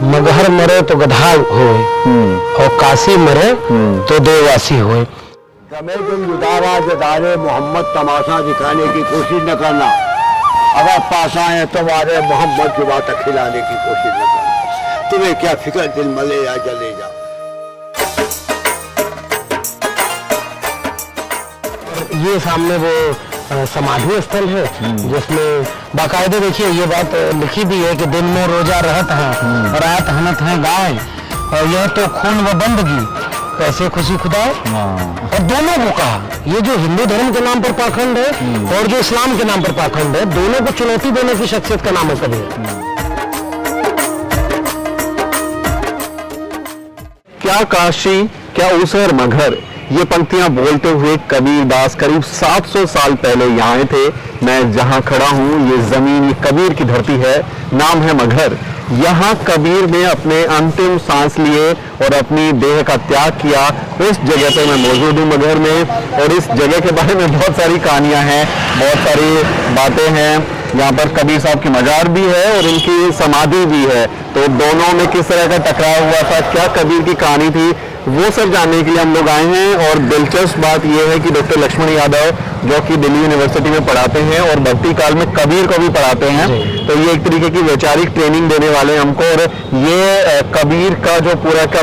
मगहर मरे तो गधा होए और काशी मरे तो देववासी होए। समय तुम जुदावा जदारे मोहम्मद तमाशा दिखाने की कोशिश न करना, अगर पास आए तुम्हारे मोहम्मद की बात खिलाने की कोशिश न करना। तुम्हें क्या फिक्र, दिल मले या जले जा। ये सामने वो समाधि स्थल है जिसमें बाकायदे देखिए ये बात लिखी भी है कि दिन में रोजा रहत है, रात हनत है गाय, और यह तो खून व बंदगी कैसे खुशी खुदा। और दोनों को कहा, ये जो हिंदू धर्म के नाम पर पाखंड है और जो इस्लाम के नाम पर पाखंड है, दोनों को चुनौती देने की शख्सियत का नाम है कबीर। क्या काशी, क्या उसर मगहर, ये पंक्तियां बोलते हुए कबीर दास करीब 700 साल पहले यहाँ आए थे। मैं जहाँ खड़ा हूँ ये जमीन, ये कबीर की धरती है, नाम है मगहर। यहाँ कबीर ने अपने अंतिम सांस लिए और अपनी देह का त्याग किया। उस जगह पे मैं मौजूद हूँ मगहर में, और इस जगह के बारे में बहुत सारी कहानियां हैं, बहुत सारी बातें हैं। यहाँ पर कबीर साहब की मजार भी है और इनकी समाधि भी है, तो दोनों में किस तरह का टकराव हुआ था, क्या कबीर की कहानी थी, वो सब जानने के लिए हम लोग आए हैं। और दिलचस्प बात यह है कि डॉक्टर लक्ष्मण यादव जो कि दिल्ली यूनिवर्सिटी में पढ़ाते हैं और भक्ति काल में कबीर को भी पढ़ाते हैं, तो ये एक तरीके की वैचारिक ट्रेनिंग देने वाले हैं हमको। और ये कबीर का जो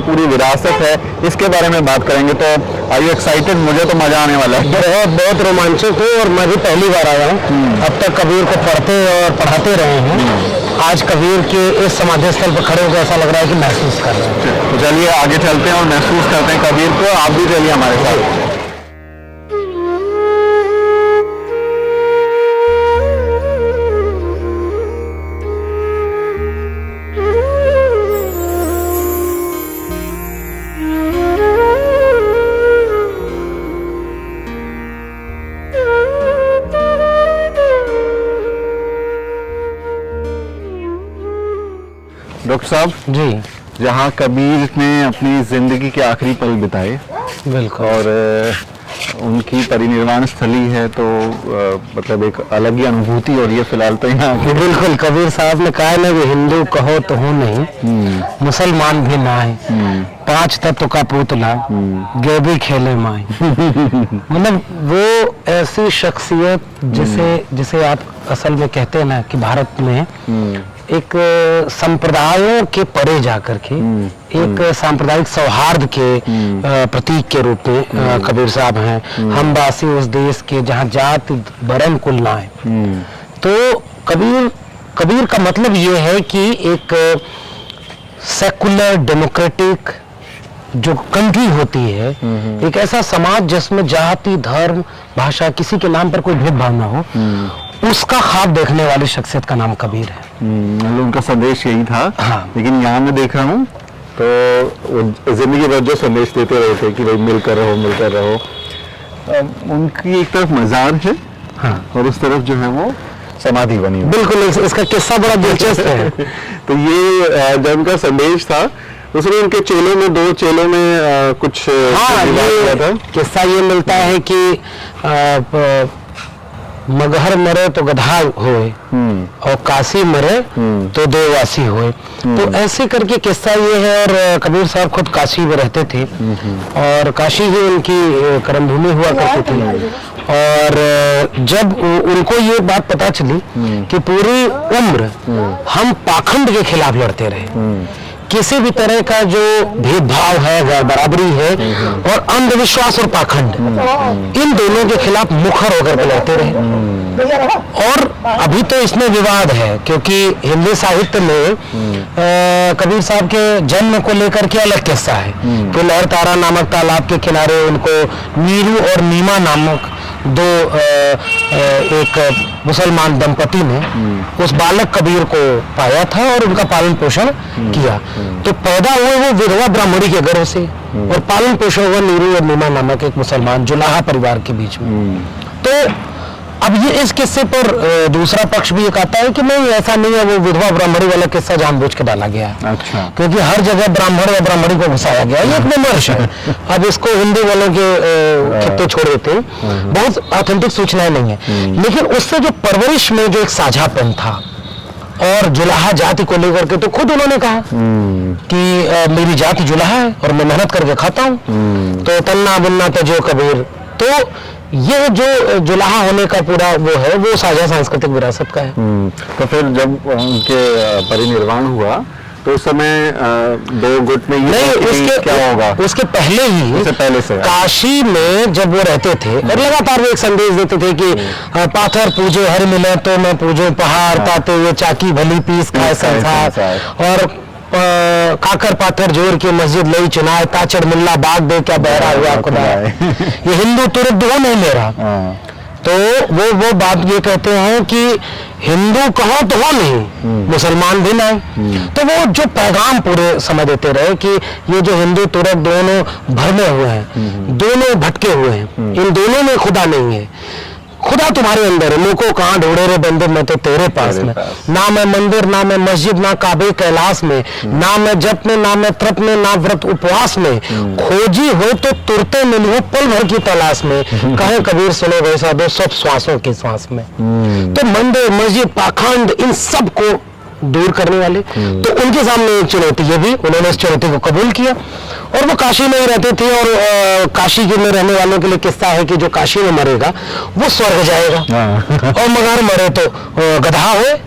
पूरी विरासत है, इसके बारे में बात करेंगे। तो आर यू एक्साइटेड? मुझे तो मजा आने वाला है। बहुत रोमांचक है, और मैं भी पहली बार आया हूँ। अब तक कबीर को पढ़ते और पढ़ाते रहे हैं, आज कबीर के इस समाधि स्थल पर खड़े होकर ऐसा लग रहा है कि महसूस कर रहे हैं। तो चलिए आगे चलते हैं और महसूस करते हैं कबीर को। आप भी चलिए हमारे साथ। डॉक्टर साहब जी, जहाँ कबीर ने अपनी जिंदगी के आखिरी पल बिताए, बिल्कुल, और उनकी परिनिर्वाण स्थली है, तो मतलब एक अलग ही अनुभूति। और ये फिलहाल तो यहाँ बिल्कुल कबीर साहब ने कहा ना कि हिंदू कहो तो हूँ नहीं, मुसलमान भी ना है, 5 तत्व का पुतला गेबी खेले माए। मतलब वो ऐसी शख्सियत जिसे आप असल में कहते हैं ना कि भारत में एक संप्रदायों के परे जाकर के एक सांप्रदायिक सौहार्द के प्रतीक के रूप में कबीर साहब हैं। हम वासी उस देश के जहाँ जाति वर्ण कुल ना है। तो कबीर का मतलब ये है कि एक सेकुलर डेमोक्रेटिक जो कंट्री होती है, एक ऐसा समाज जिसमें जाति धर्म भाषा किसी के नाम पर कोई भेदभाव ना हो, उसका ख्वाब देखने वाली शख्सियत का नाम कबीर है। उनका संदेश यही था। हाँ। लेकिन यहाँ मैं देख रहा हूँ तो जिंदगी भर जो संदेश देते रहे थे कि भाई मिलकर रहो। उनकी एक तरफ मजार है, हाँ, और उस तरफ जो है वो समाधि बनी। बिल्कुल, इसका किस्सा बड़ा दिलचस्प है। तो ये जो उनका संदेश था, उसमें उनके चेलों में 2 चेलों में कुछ ये किस्सा ये मिलता है कि मगहर मरे तो गधा होए और काशी मरे तो देववासी होए। तो ऐसे करके किस्सा ये है। और कबीर साहब खुद काशी में रहते थे और काशी ही उनकी कर्मभूमि हुआ करती थी। और जब उनको ये बात पता चली कि पूरी उम्र हम पाखंड के खिलाफ लड़ते रहे, किसी भी तरह का जो भेदभाव है, बराबरी है, और अंधविश्वास और पाखंड, इन दोनों के खिलाफ मुखर होकर के लड़ते रहे। और अभी तो इसमें विवाद है क्योंकि हिंदी साहित्य में कबीर साहब के जन्म को लेकर के अलग किस्सा है कि लहर तारा नामक तालाब के किनारे उनको नीरू और नीमा नामक 2 एक मुसलमान दंपति ने उस बालक कबीर को पाया था और उनका पालन पोषण किया। तो पैदा हुए वो विधवा ब्राह्मणी के गर्भ से, और पालन पोषण हुआ नीरू और नीमा नामक एक मुसलमान जुलाहा परिवार के बीच में। तो अब ये इस किस्से पर दूसरा पक्ष भी ये कहता है कि नहीं, ऐसा नहीं है, वो विधवा ब्राह्मणी वाला किस्सा जानबूझ के डाला गया है। अच्छा। क्योंकि हर जगह ब्राह्मण या ब्राह्मणी को घुसाया गया, ये एक विमर्श है। अब इसको हिंदू वालों के खित्ते छोड़ देते हैं, बहुत ऑथेंटिक सूचनाएं नहीं है। लेकिन उससे जो परवरिश में जो एक साझापन था और जुलाहा जाति को लेकर के तो खुद उन्होंने कहा कि मेरी जाति जुलाहा है और मैं मेहनत करके खाता हूँ। तो तन्ना बुन्ना तजो कबीर, तो ये जो जुलाहा होने का पूरा वो है, वो साझा सांस्कृतिक विरासत का है। तो फिर जब उनके परिनिर्वाण हुआ तो उस समय दो गुट में ये नहीं, क्या होगा, उसके पहले ही, उससे पहले से काशी में जब वो रहते थे और लगातार वो एक संदेश देते थे कि पाथर पूजे हर मिले तो मैं पूजो पहाड़, ताते हुए चाकी भली पीस खाए संसार, और काकर पाथर जोड़ के मस्जिद लई चुनाए, ताचड़ मुल्ला बाग दे क्या बहरा हुआ खुदा। ये हिंदू तुरंत वो नहीं ले रहा। तो वो बात ये कहते हैं कि हिंदू कहो तो हो नहीं, मुसलमान भी नहीं। तो वो जो पैगाम पूरे समझ देते रहे कि ये जो हिंदू तुरक दोनों भरमे हुए हैं, दोनों भटके हुए हैं, इन दोनों में खुदा नहीं है। खुदा तुम्हारे अंदर है, मुझको कहाँ ढूंढे रे बंदे, मैं तो तेरे पास में। ना मैं मंदिर, ना मैं मस्जिद, ना काबे कैलाश में, ना मैं जप में, ना मैं तप में, ना व्रत उपवास में, खोजी हो तो तुरते मिली हो पल भर की तलाश में, कहे कबीर सुनो वैसा दो सब श्वासों की श्वास में। तो मंदिर, मस्जिद, पाखंड, इन सब को दूर करने वाले, तो उनके सामने एक चुनौती है भी, उन्होंने इस चुनौती को कबूल किया और वो काशी में ही रहते थे। और काशी के में रहने वालों के लिए किस्सा है कि जो काशी में मरेगा वो स्वर्ग जाएगा और मगर मरे तो गधा हो।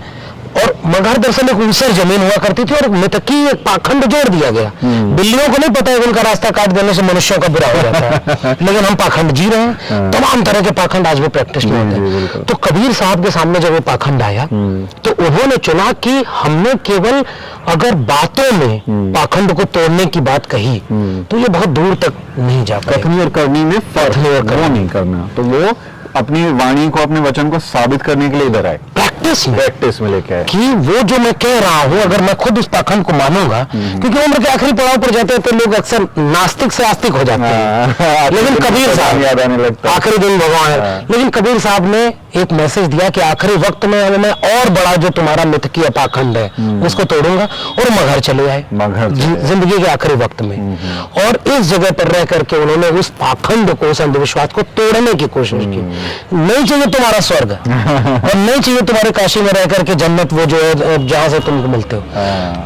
और मगहर दरअसल एक ऊसर जमीन हुआ करती थी और मृतकी एक पाखंड जोड़ दिया गया। बिल्लियों को नहीं पता है उनका रास्ता काट देने से मनुष्यों का बुरा हो जाता है, लेकिन हम पाखंड जी रहे हैं। तमाम तरह के पाखंड आज भी प्रैक्टिस में होते हैं। तो कबीर साहब के सामने जब ये पाखंड आया तो उन्होंने चुना कि हमने केवल अगर बातों में पाखंड को तोड़ने की बात कही तो ये बहुत दूर तक नहीं जा पाएगा। कथनी और करनी में फर्क वो नहीं करना, तो वो अपनी वाणी को, अपने वचन को साबित करने के लिए इधर आए, प्रैक्टिस में लेके आए कि वो जो मैं कह रहा हूं अगर मैं खुद उस पाखंड को मानूंगा, क्योंकि उम्र के आखिरी पड़ाव पर जाते हैं तो लोग अक्सर नास्तिक से आस्तिक हो जाते हैं। लेकिन कबीर साहब याद आने लगता है, आखिरी दिन भगवान है। लेकिन कबीर साहब ने एक मैसेज दिया कि आखिरी वक्त में मैं और बड़ा जो तुम्हारा मिथ की पाखंड है उसको तोड़ूंगा, और मगहर चले आए जिंदगी के आखिरी वक्त में। और इस जगह पर रह करके उन्होंने उस पाखंड को, उस अंधविश्वास को तोड़ने की कोशिश की। नहीं चाहिए तुम्हारा स्वर्ग और नहीं चाहिए तुम्हारे काशी में रह करके जन्नत, वो जो है जहां से तुमको मिलते हो।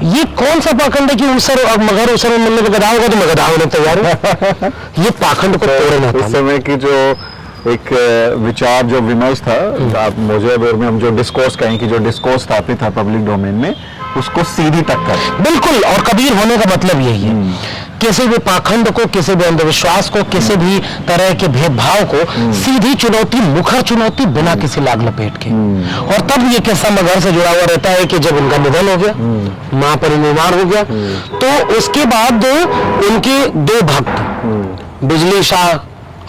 ये कौन सा पाखंड है कि उसर और मगर उसर में मिलने में गधा होगा तो मैं गधा होने तैयार हूं। ये पाखंड को तोड़ना था। उस समय की जो एक विचार, जो विमर्श था, आप मौजूदा दौर में हम जो डिस्कोर्स कहें कि जो डिस्कोर्स स्थापित था पब्लिक डोमेन में, उसको सीधी टक्कर। बिल्कुल, और कबीर होने का मतलब यही है, किसी भी पाखंड को, किसी भी अंधविश्वास को, किसी भी तरह के भेदभाव को सीधी चुनौती, मुखर चुनौती, बिना किसी लाग लपेट के। और तब ये किस्सा मगहर से जुड़ा हुआ रहता है कि जब उनका निधन हो गया, मां परिनिर्वाण हो गया, तो उसके बाद उनके दो भक्त बिजली शाह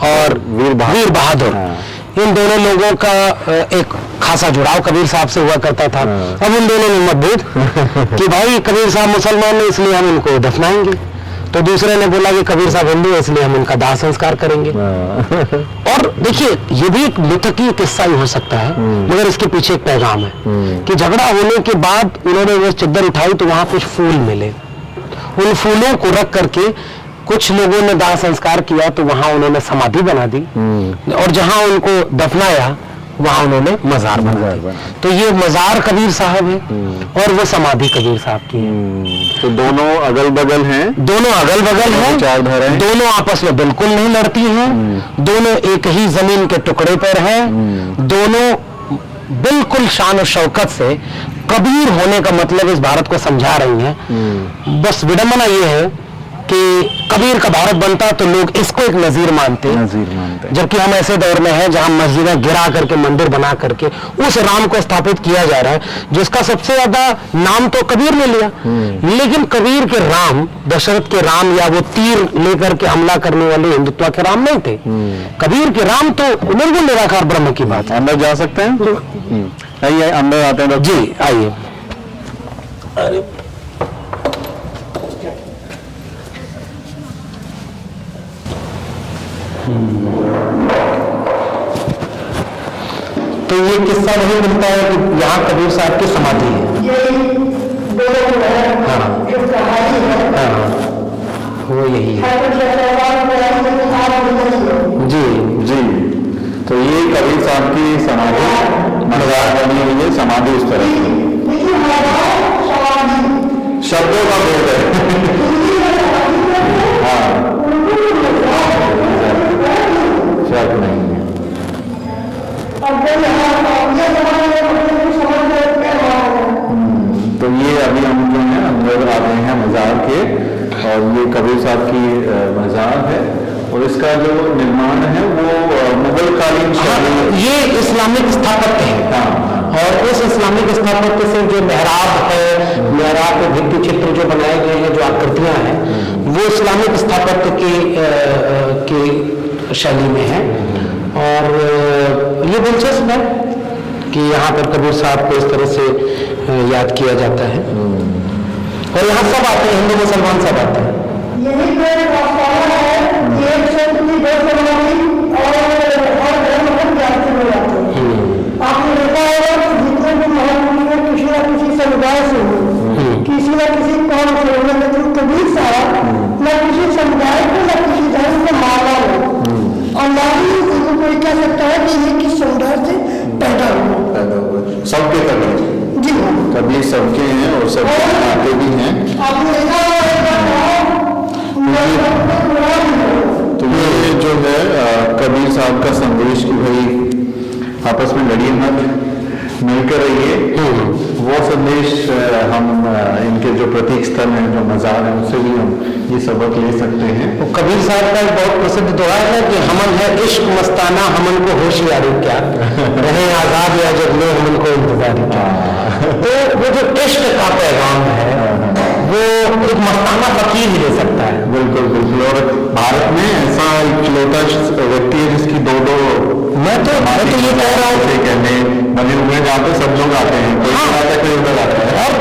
और वीर बहादुर, इन दोनों लोगों का एक खासा जुड़ाव कबीर साहब से हुआ करता था। अब उन दोनों में मतभेद कि भाई कबीर साहब मुसलमान है इसलिए हम इनको दफनाएंगे, तो दूसरे ने बोला कि कबीर साहब हिंदू है इसलिए हम इनका दाह संस्कार करेंगे। और देखिए ये भी एक मिथकी किस्सा ही हो सकता है, मगर इसके पीछे एक पैगाम है कि झगड़ा होने के बाद उन्होंने वो चद्दर उठाई तो वहां कुछ फूल मिले, उन फूलों को रख करके कुछ लोगों ने दाह संस्कार किया, तो वहां उन्होंने समाधि बना दी और जहां उनको दफनाया वहां उन्होंने मजार बना दी। तो ये मजार कबीर साहब है और वो समाधि कबीर साहब की है। तो दोनों अगल बगल हैं, दोनों अगल बगल हैं, दोनों आपस में बिल्कुल नहीं लड़ती हैं, दोनों एक ही जमीन के टुकड़े पर हैं, दोनों बिल्कुल शान और शौकत से कबीर होने का मतलब इस भारत को समझा रही हैं। बस विडंबना ये है कि कबीर का भारत बनता तो लोग इसको एक नजीर मानते, जबकि हम ऐसे दौर में हैं जहां मस्जिदें गिरा करके, मंदिर बना करके उस राम को स्थापित किया जा रहा है जिसका सबसे ज्यादा नाम तो कबीर ने लिया। लेकिन कबीर के राम, दशरथ के राम या वो तीर लेकर के हमला करने वाले हिंदुत्व के राम नहीं थे। कबीर के राम तो निर्गुण निराकार ब्रह्म की बात है। अंदर जा सकते हैं? आइए अंदर आते हैं। जी आइए। तो ये किस्सा वही मिलता है कि यहाँ कबीर साहब की समाधि है। हाँ वो यही है। जी जी, तो ये कबीर साहब की समाधि, मजार बनी हुई है, समाधि उस तरह की। शब्दों का भेद है। हाँ, शक नहीं है। तो ये अभी हम जो है अंदर आ गए हैं मज़ार के, और ये कबीर साहब की मज़ार है, और इसका जो निर्माण है वो मुगल कालीन शैली। ये इस्लामिक स्थापत्य है, और उस इस्लामिक स्थापत्य से जो मेहराब है, मेहराब के भित्ति चित्र जो बनाए गए हैं, जो आकृतियां हैं, वो इस्लामिक स्थापत्य की शैली में है। और ये दिलचस्प है कि यहाँ पर कबीर साहब को इस तरह से याद किया जाता है, और यहाँ सब आते हैं, हिंदू मुसलमान सब आते हैं। यही है, एक शब्द की दो समाधि और हर धर्म को ज्ञान से हो जाते हैं। आपने देखा होगा कि जितने भी महापुरुष किसी न किसी समुदाय से हो, किसी न किसी कौम से हो, लेकिन कबीर साहब न किसी समुदाय को न किसी धर्म को माना हो, और ना ही कोई कह सकता है कि ये किस समुदाय से पैदा हुआ। सबके कबीर जी हाँ, कबीर सबके हैं, और सब आते भी हैं। आपने देखा तो ये जो है कबीर साहब का संदेश कि भाई आपस में लड़िए मत, मिलकर रहिए, वो संदेश हम इनके जो प्रतीक स्थल हैं, जो मज़ार हैं, उससे भी हम ये सबक ले सकते हैं। तो कबीर साहब का एक बहुत प्रसिद्ध दोहा है कि हमन है इश्क मस्ताना, हमन को होशियारी क्या, रहे आजाद या जब में हमन को इंतजारी क्या। तो वो जो इश्क का पैगाम है, वो एक मस्ताना फकीर ही दे सकता है। बिल्कुल बिल्कुल। और भारत में ऐसा इकलौता व्यक्ति है जिसकी दो मैं तो ये कह रहा हूँ कहने बने हुए, जहाँ पे सब लोग आते हैं, कोई आता है, कोई उधर आता है। और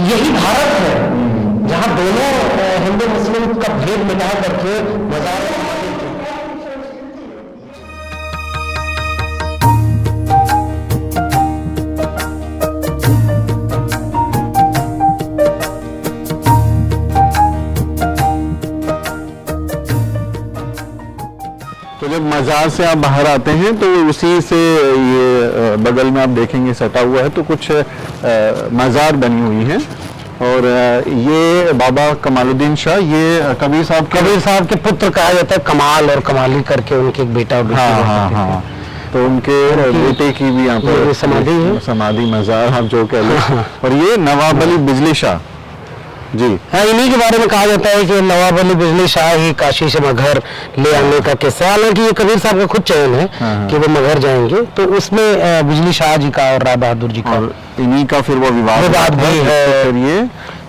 यही भारत है जहाँ दोनों हिंदू मुस्लिम का भेद मिटा करके मज़ार तो जब मज़ार से आप बाहर आते हैं तो उसी से ये बगल में आप देखेंगे सटा हुआ है, तो कुछ मज़ार बनी हुई है, और ये बाबा कमालुद्दीन शाह, ये कबीर साहब के पुत्र कहा जाता है, कमाल और कमाली करके उनके एक बेटा और बेटी हाँ रहते हाँ थे। हाँ, तो उनके बेटे की भी यहाँ पर ये समाधि है, समाधि मज़ार आप जो कह लो। और ये नवाब अली बिजली शाह जी, हाँ, इन्हीं के बारे में कहा जाता है कि नवाब अली बिजली शाह ही काशी से मगहर ले आने का किस्सा। हालांकि ये कबीर साहब का खुद चयन है कि वो मगहर जाएंगे, तो उसमें बिजली शाह जी का और राय बहादुर जी का, और इन्हीं का फिर वो विवाद भी है। फिर ये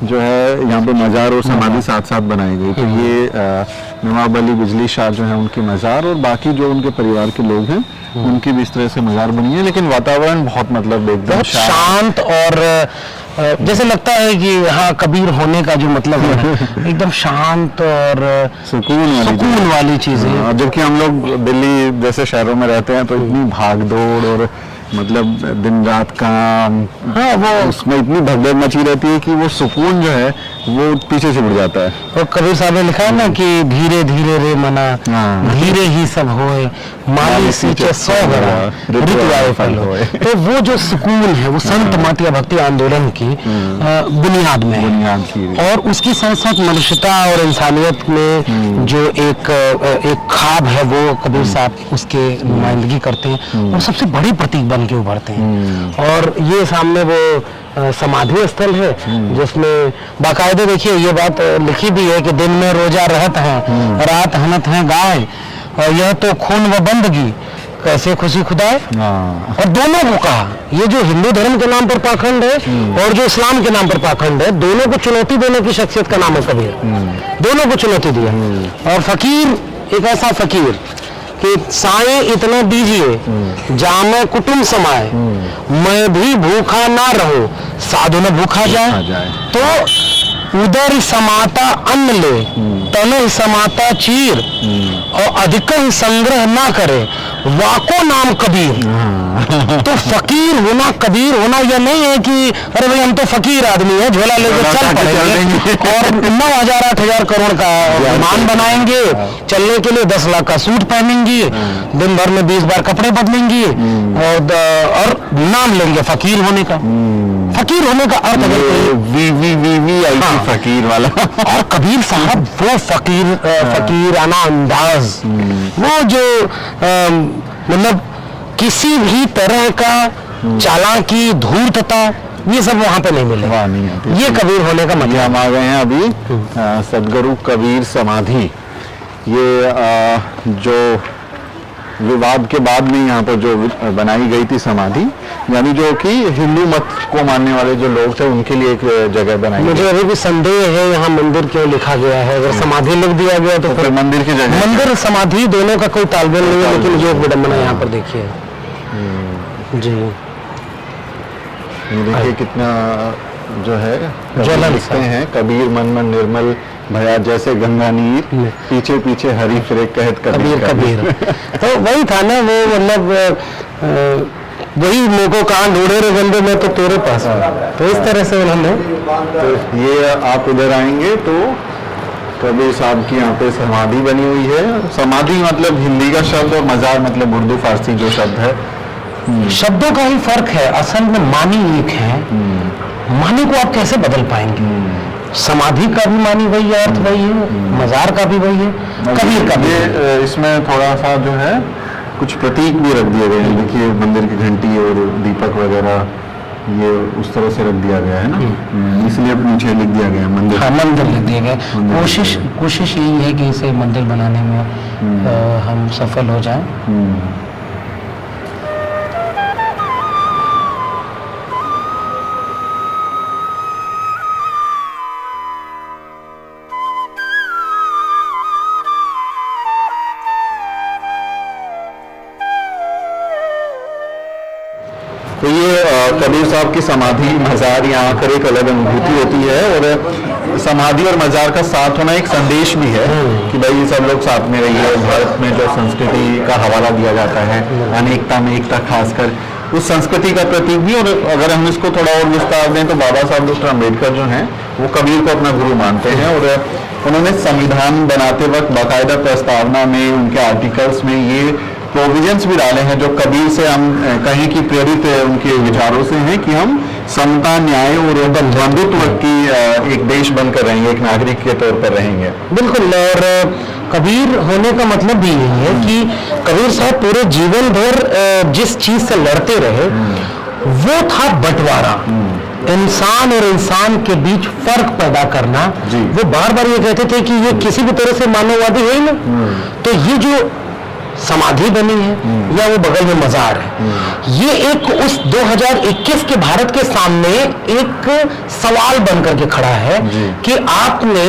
जो है यहाँ पे मज़ार और समाधि साथ साथ बनाई गई। तो ये नवाब अली बिजली शाह जो है उनकी मज़ार, और बाकी जो उनके परिवार के लोग हैं उनकी भी इस तरह से मज़ार बनी है, लेकिन वातावरण बहुत मतलब एकदम शांत, और जैसे लगता है कि हाँ कबीर होने का जो मतलब है एकदम शांत और सुकून वाली चीजें। जबकि हम लोग दिल्ली जैसे शहरों में रहते हैं तो इतनी भाग दौड़ और मतलब दिन रात काम, हाँ, वो उसमें इतनी भगदड़ मची रहती है कि वो सुकून जो है वो पीछे छूट जाता है। और कबीर साहब ने लिखा है ना कि धीरे धीरे रे मना, धीरे ही सब होए, माली सींचे 100 घड़ा, ऋतु फल होए। तो वो जो सुकून है वो संत मत या भक्ति आंदोलन की बुनियाद में है, और उसकी साथ साथ मनुष्यता और इंसानियत में जो एक खाब है वो कबीर साहब उसके नुमाइंदगी करते हैं, और सबसे बड़ी प्रतीक बन के उभरते हैं। और ये सामने वो समाधि स्थल है जिसमें बाकायदे देखिए ये बात लिखी भी है कि दिन में रोजा रहत है, रात हनत है गाय, और यह तो खून व बंदगी कैसे खुशी खुदाए। और दोनों को कहा, ये जो हिंदू धर्म के नाम पर पाखंड है और जो इस्लाम के नाम पर पाखंड है, दोनों को चुनौती देने की शख्सियत का नाम है कबीर। दोनों को चुनौती दिया। और फकीर एक ऐसा फकीर कि साए इतना दीजिए जामे कुटुंब समाए, मैं भी भूखा ना रहूं साधु न भूखा जाए। तो उदर समाता अन्न ले, तन समाता चीर, और अधिक संग्रह ना करे, वाको नाम कबीर। तो फकीर होना, कबीर होना यह नहीं है कि अरे भाई हम तो फकीर आदमी है, झोला लेकर चल पड़ेंगे और 9,000 8,000 करोड़ का मान बनाएंगे, चलने के लिए 10 लाख का सूट पहनेंगे, दिन भर में 20 बार कपड़े बदलेंगे और नाम लेंगे फकीर होने का। फकीर होने का अर्थ अगर कोई वी आई हाँ। फकीर वाला और कबीर साहब वो फकीराना अंदाज, वो जो मतलब किसी भी तरह का चालाकी, धूर्तता, ये सब वहां पे नहीं मिले। वहाँ नहीं आती। ये कबीर होने का ये मतलब। हम आ गए हैं अभी सदगुरु कबीर समाधि। ये जो विवाद के बाद में यहाँ पर जो बनाई गई थी समाधि, यानी जो कि हिंदू मत को मानने वाले जो लोग थे उनके लिए एक जगह बनाई मुझे गई। अभी भी संदेह है यहाँ मंदिर क्यों लिखा गया है। अगर समाधि लिख दिया गया तो फिर मंदिर की जगह मंदिर समाधि दोनों का कोई तालमेल नहीं है, लेकिन ये एक विडंबना यहाँ पर देखिए जी। ये देखिए कितना जो है ज्वलन लिखते सा। हैं, कबीर मन मन निर्मल भया जैसे गंगा नीर, पीछे पीछे हरी फिरे कहत कबीर कबीर। तो वही था ना, वो मतलब वही मेको कहाँ ढूंढे रे बंदे, मैं तो तेरे पास हूँ। तो इस तरह से उन्होंने तो ये आप इधर आएंगे तो कबीर साहब की यहाँ पे समाधि बनी हुई है। समाधि मतलब हिंदी का शब्द और मजार मतलब उर्दू फारसी जो शब्द है। शब्दों का ही फर्क है, असल में मानी एक है। मानी को आप कैसे बदल पाएंगे? समाधि का भी मानी वही है, अर्थ वही है, मजार का भी वही है, कबीर का भी। ये इसमें थोड़ा सा जो है कुछ प्रतीक भी रख दिए गए हैं। देखिए मंदिर की घंटी और दीपक वगैरह ये उस तरह से रख दिया गया है ना, इसलिए नीचे लिख दिया गया है मंदिर। हाँ, मंदिर लिख दिए गए। कोशिश यही है कि इसे मंदिर बनाने में हम सफल हो जाएं। तो ये कबीर साहब की समाधि मजार यहाँ आकर एक अलग अनुभूति होती है। और समाधि और मजार का साथ होना एक संदेश भी है कि भाई ये सब लोग साथ में रहिए। भारत में जो संस्कृति का हवाला दिया जाता है, अनेकता में एकता, खासकर उस संस्कृति का प्रतीक भी। और अगर हम इसको थोड़ा और विस्तार दें तो बाबा साहब डॉक्टर अम्बेडकर जो हैं वो कबीर को अपना गुरु मानते हैं। और उन्होंने संविधान बनाते वक्त बाकायदा प्रस्तावना में, उनके आर्टिकल्स में ये प्रोविजंस भी डाले हैं जो कबीर से हम कहें कि प्रेरित उनके विचारों से हैं कि हम समता, न्याय और बंधुत्व की एक देश बनकर रहेंगे, एक नागरिक के तौर पर रहेंगे। बिल्कुल। और कबीर होने का मतलब भी यही है कि कबीर साहब पूरे जीवन भर जिस चीज से लड़ते रहे वो था बंटवारा, इंसान और इंसान के बीच फर्क पैदा करना। वो बार बार ये कहते थे कि ये किसी भी तरह से मानववादी है ही ना। तो ये जो समाधि बनी है या वो बगल में मजार है, ये एक उस 2021 के भारत के सामने एक सवाल बनकर के खड़ा है कि आपने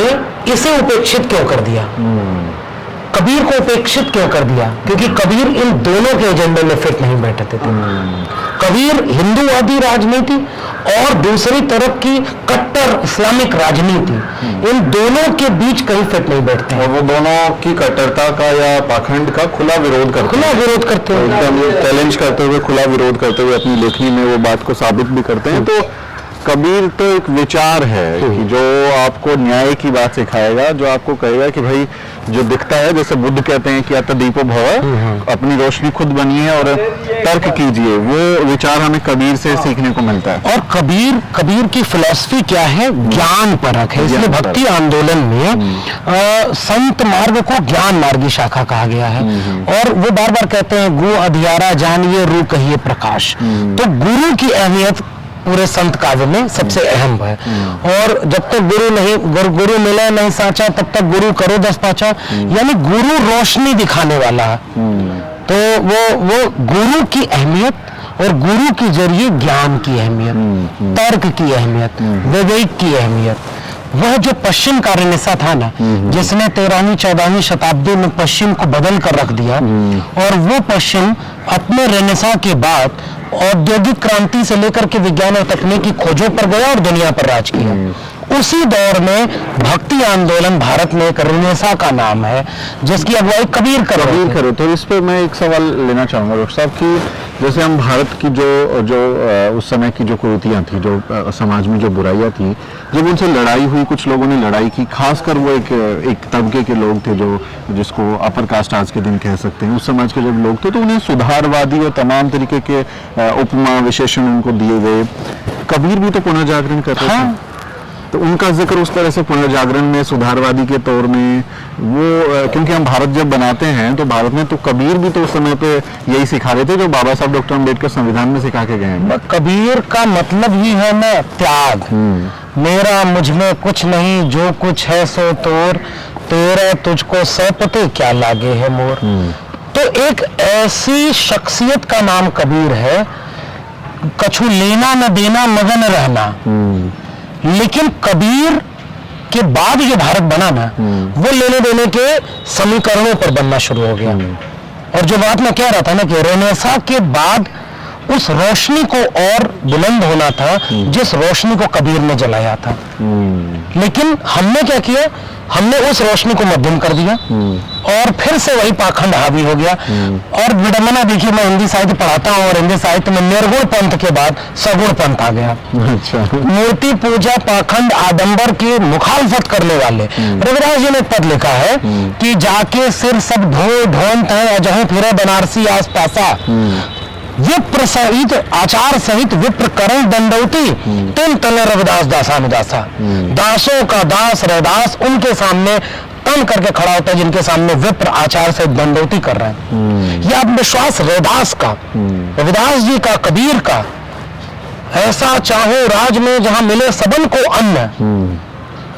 इसे उपेक्षित क्यों कर दिया, कबीर को उपेक्षित क्यों कर दिया? क्योंकि कबीर इन दोनों के एजेंडे में फिट नहीं बैठते थे। कबीर हिंदूवादी राजनीति और दूसरी तरफ की कट्टर इस्लामिक राजनीति, इन दोनों के बीच कहीं फिट नहीं बैठते हैं। और वो दोनों की कट्टरता का या पाखंड का खुला विरोध करते हैं, एकदम चैलेंज करते हुए, खुला विरोध करते हुए अपनी लेखनी में वो बात को साबित भी करते हैं। तो कबीर तो एक विचार है कि जो आपको न्याय की बात सिखाएगा, जो आपको कहेगा कि भाई जो दिखता है, जैसे बुद्ध कहते हैं कि अत दीपो भव, अपनी रोशनी खुद बनिए और तर्क कीजिए, वो विचार हमें कबीर से सीखने को मिलता है। और कबीर की फिलॉसफी क्या है? ज्ञान परक है। इसलिए भक्ति आंदोलन में संत मार्ग को ज्ञान मार्गी शाखा कहा गया है। और वो बार बार कहते हैं गु अधियारा जानिए रू कहिए प्रकाश। तो गुरु की अहमियत पूरे संत काव्य में सबसे अहम है। और जब तक गुरु नहीं, गुरु मिले नहीं साचा, तब तक गुरु करो दस पाचा। यानी गुरु रोशनी दिखाने वाला है। तो वो गुरु की अहमियत और गुरु के जरिए ज्ञान की अहमियत, तर्क की अहमियत, विवेक की अहमियत, वह जो पश्चिम का रेनेसा था ना, जिसने 13वीं 14वीं शताब्दी में पश्चिम को बदल कर रख दिया, और वो पश्चिम अपने रेनेसा के बाद औद्योगिक क्रांति से लेकर के विज्ञान और तकनीक की खोजों पर गया और दुनिया पर राज किया। उसी दौर में भक्ति आंदोलन भारत में एक रेनेसा का नाम है जिसकी अगुवाई कबीर करो। तो इस पर मैं एक सवाल लेना चाहूंगा डॉक्टर साहब कि जैसे हम भारत की जो उस समय की जो कुरीतियां थी, जो समाज में जो बुराइयां थी, जब उनसे लड़ाई हुई, कुछ लोगों ने लड़ाई की, खासकर वो एक तबके के लोग थे जो जिसको अपर कास्ट आज के दिन कह सकते हैं, उस समाज के जब लोग थे, तो उन्हें सुधारवादी और तमाम तरीके के उपमा विशेषण उनको दिए गए। कबीर भी तो पुनर्जागरण करते हाँ। थे, तो उनका जिक्र उस तरह से पुनर्जागरण में सुधारवादी के तौर में वो क्योंकि हम भारत जब बनाते हैं तो भारत में तो कबीर भी तो उस समय पे यही सिखा रहे थे जो बाबा साहब डॉक्टर अम्बेडकर संविधान में सिखा के गए हैं। कबीर का मतलब ही है ना त्याग। मेरा मुझ में कुछ नहीं, जो कुछ है सो तोर, तेरा तुझको सौंपते क्या लागे है मोर। तो एक ऐसी शख्सियत का नाम कबीर है, कछु लेना न देना मगन रहना। लेकिन कबीर के बाद जो भारत बना ना, वो लेने देने के समीकरणों पर बनना शुरू हो गया। और जो बात मैं कह रहा था ना कि रेनेसां के बाद उस रोशनी को और बुलंद होना था जिस रोशनी को कबीर ने जलाया था। लेकिन हमने क्या किया, हमने उस रोशनी को मध्यम कर दिया और फिर से वही पाखंड हावी हो गया। और विडंबना देखिए, मैं हिंदी साहित्य पढ़ाता हूँ और हिंदी साहित्य में निर्गुण पंथ के बाद सगुण पंथ आ गया। अच्छा। मूर्ति पूजा, पाखंड, आडंबर की मुखालफत करने वाले। रविदास जी ने एक पद लिखा है कि जाके सिर सब धोए ढोंत है अजहू फिरे बनारसी आस पासा, विप्र सहित आचार सहित विप्र करण दंडौती, तिन तले रविदास दासानुदासा। दासों का दास रविदास उनके सामने तन करके खड़ा होता है जिनके सामने विप्र आचार सहित दंडौती कर रहे हैं। यह अब विश्वास रविदास का, रविदास जी का, कबीर का। ऐसा चाहो राज में जहां मिले सबन को अन्न,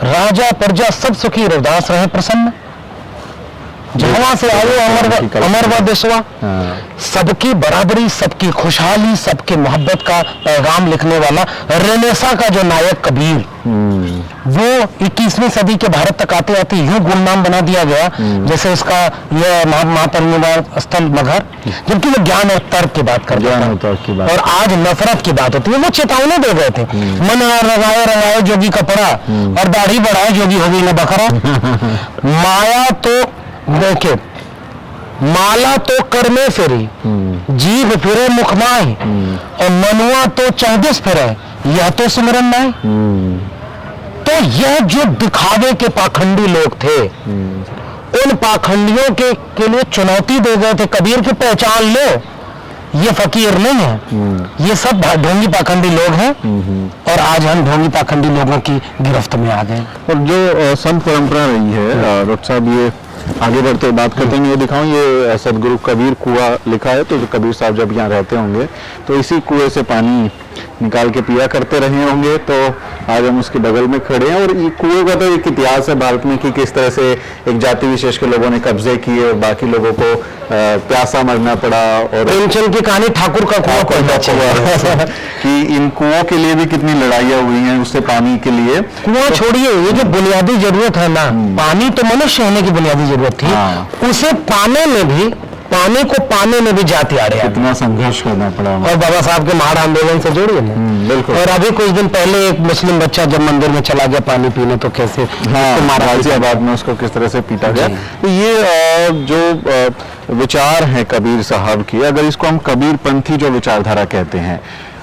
राजा प्रजा सब सुखी रविदास रहे प्रसन्न। जहां से आयो अमर व बिस्वा, सबकी बराबरी, सबकी खुशहाली, सबकी मोहब्बत का पैगाम लिखने वाला रेनेसां का जो नायक कबीर, वो 21वीं सदी के भारत तक आते आते यूं गुमनाम बना दिया गया जैसे इसका यह महापरिनिर्वाण स्थल मगहर, जबकि वो ज्ञान और तर्क की बात करते हैं और आज नफरत की बात होती है। वो चेतावनी दे गए थे, मन रंगाए रंगाए जोगी कपड़ा और दाढ़ी बढ़ाए जोगी होगी न बकरा। माया तो देखे, माला तो कर में फिरी, जीभ फिरे मुख माई, और मनुआ तो 14 फिरे, यह तो सुमरन नहीं। तो यह जो दिखावे के पाखंडी लोग थे, उन पाखंडियों के लिए चुनौती दे गए थे कबीर की पहचान लो, ये फकीर नहीं है, ये सब ढोंगी पाखंडी लोग हैं। और आज हम ढोंगी पाखंडी लोगों की गिरफ्त में आ गए। और जो संत परंपरा रही है, डॉक्टर साहब ये आगे बढ़ते बात करते हैं, ये दिखाऊं, ये सदगुरु कबीर कुआं लिखा है। तो जो कबीर साहब जब यहाँ रहते होंगे तो इसी कुएं से पानी निकाल के पिया करते रहे होंगे। तो आज हम उसके बगल में खड़े हैं और ये कुएं का तो एक इतिहास है भारत में कि किस तरह से एक जाति विशेष के लोगों ने कब्जे किए और बाकी लोगों को प्यासा मरना पड़ा। और प्रेमचंद की कहानी ठाकुर का कुआं कि इन कुओं के लिए भी कितनी लड़ाइयाँ हुई हैं उससे पानी के लिए। कुआं छोड़िए, ये जो बुनियादी जरूरत है ना, पानी तो मनुष्य होने की बुनियादी जरूरत थी, उसे पानी को पाने में भी जाति आ रहे हैं, कितना संघर्ष करना पड़ा। और बाबा साहब के महाड़ आंदोलन से जोड़िए ना। बिल्कुल। और अभी कुछ दिन पहले एक मुस्लिम बच्चा जब मंदिर में चला गया पानी पीने, तो कैसे गाजियाबाद में उसको किस तरह से पीटा गया। तो ये जो विचार है कबीर साहब की, अगर इसको हम कबीर पंथी जो विचारधारा कहते हैं,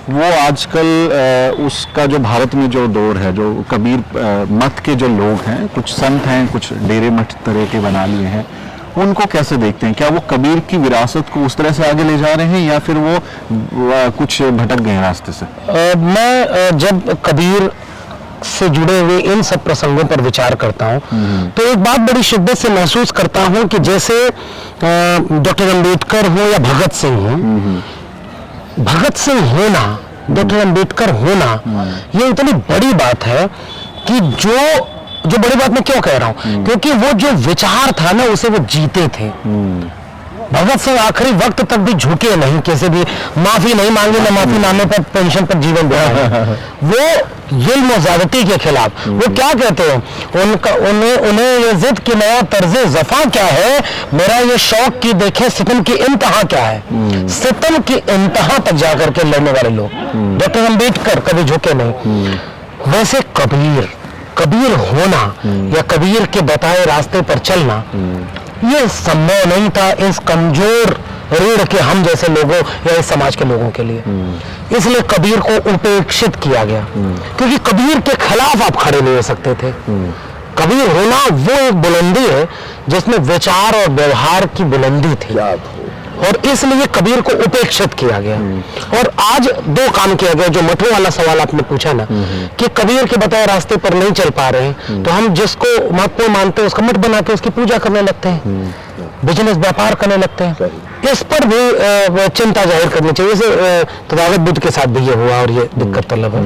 वो आजकल उसका जो भारत में जो दौर है, जो कबीर मत के जो लोग हैं, कुछ संत हैं, कुछ डेरे मठ तरह के बना लिए हैं, उनको कैसे देखते हैं? क्या वो कबीर की विरासत को उस तरह से आगे ले जा रहे हैं या फिर वो कुछ भटक गए रास्ते से? मैं जब कबीर से जुड़े हुए इन सब प्रसंगों पर विचार करता हूँ तो एक बात बड़ी शिद्दत से महसूस करता हूँ कि जैसे डॉक्टर अम्बेडकर हो या भगत सिंह हो, भगत सिंह होना, डॉक्टर अम्बेडकर होना, ये इतनी बड़ी बात है कि जो बड़ी बात मैं क्यों कह रहा हूं, क्योंकि वो जो विचार था ना, उसे वो जीते थे। भगत सिंह आखिरी वक्त तक भी झुके नहीं, कैसे भी माफी नहीं मांगी, न माफी नामे पर पेंशन पर जीवन बिताया। वो जुल्म और ज्यादती के खिलाफ वो क्या कहते हैं, उन्हें ये जिद की नया तर्ज जफा क्या है, मेरा ये शौक की देखे सितम की इंतहा क्या है। सितम की इंतहा तक जाकर के लड़ने वाले लोग। डॉक्टर अम्बेडकर कभी झुके नहीं। वैसे कबीर होना या कबीर के बताए रास्ते पर चलना, ये संभव नहीं था इस कमजोर रीढ़ के हम जैसे लोगों या इस समाज के लोगों के लिए। इसलिए कबीर को उपेक्षित किया गया, क्योंकि कबीर के खिलाफ आप खड़े नहीं हो सकते थे। कबीर होना वो एक बुलंदी है जिसमें विचार और व्यवहार की बुलंदी थी। और इसलिए कबीर को उपेक्षित किया गया। और आज दो काम किया गया, जो मठों वाला सवाल आपने पूछा ना, कि कबीर के बताए रास्ते पर नहीं चल पा रहे हैं, तो हम जिसको महत्वपूर्ण मानते हैं उसका मठ बना के उसकी पूजा करने लगते हैं, बिजनेस व्यापार करने लगते हैं। इस पर भी चिंता जाहिर करनी चाहिए। जैसे तथागत बुद्ध के साथ भी ये हुआ और ये दिक्कत तलब है।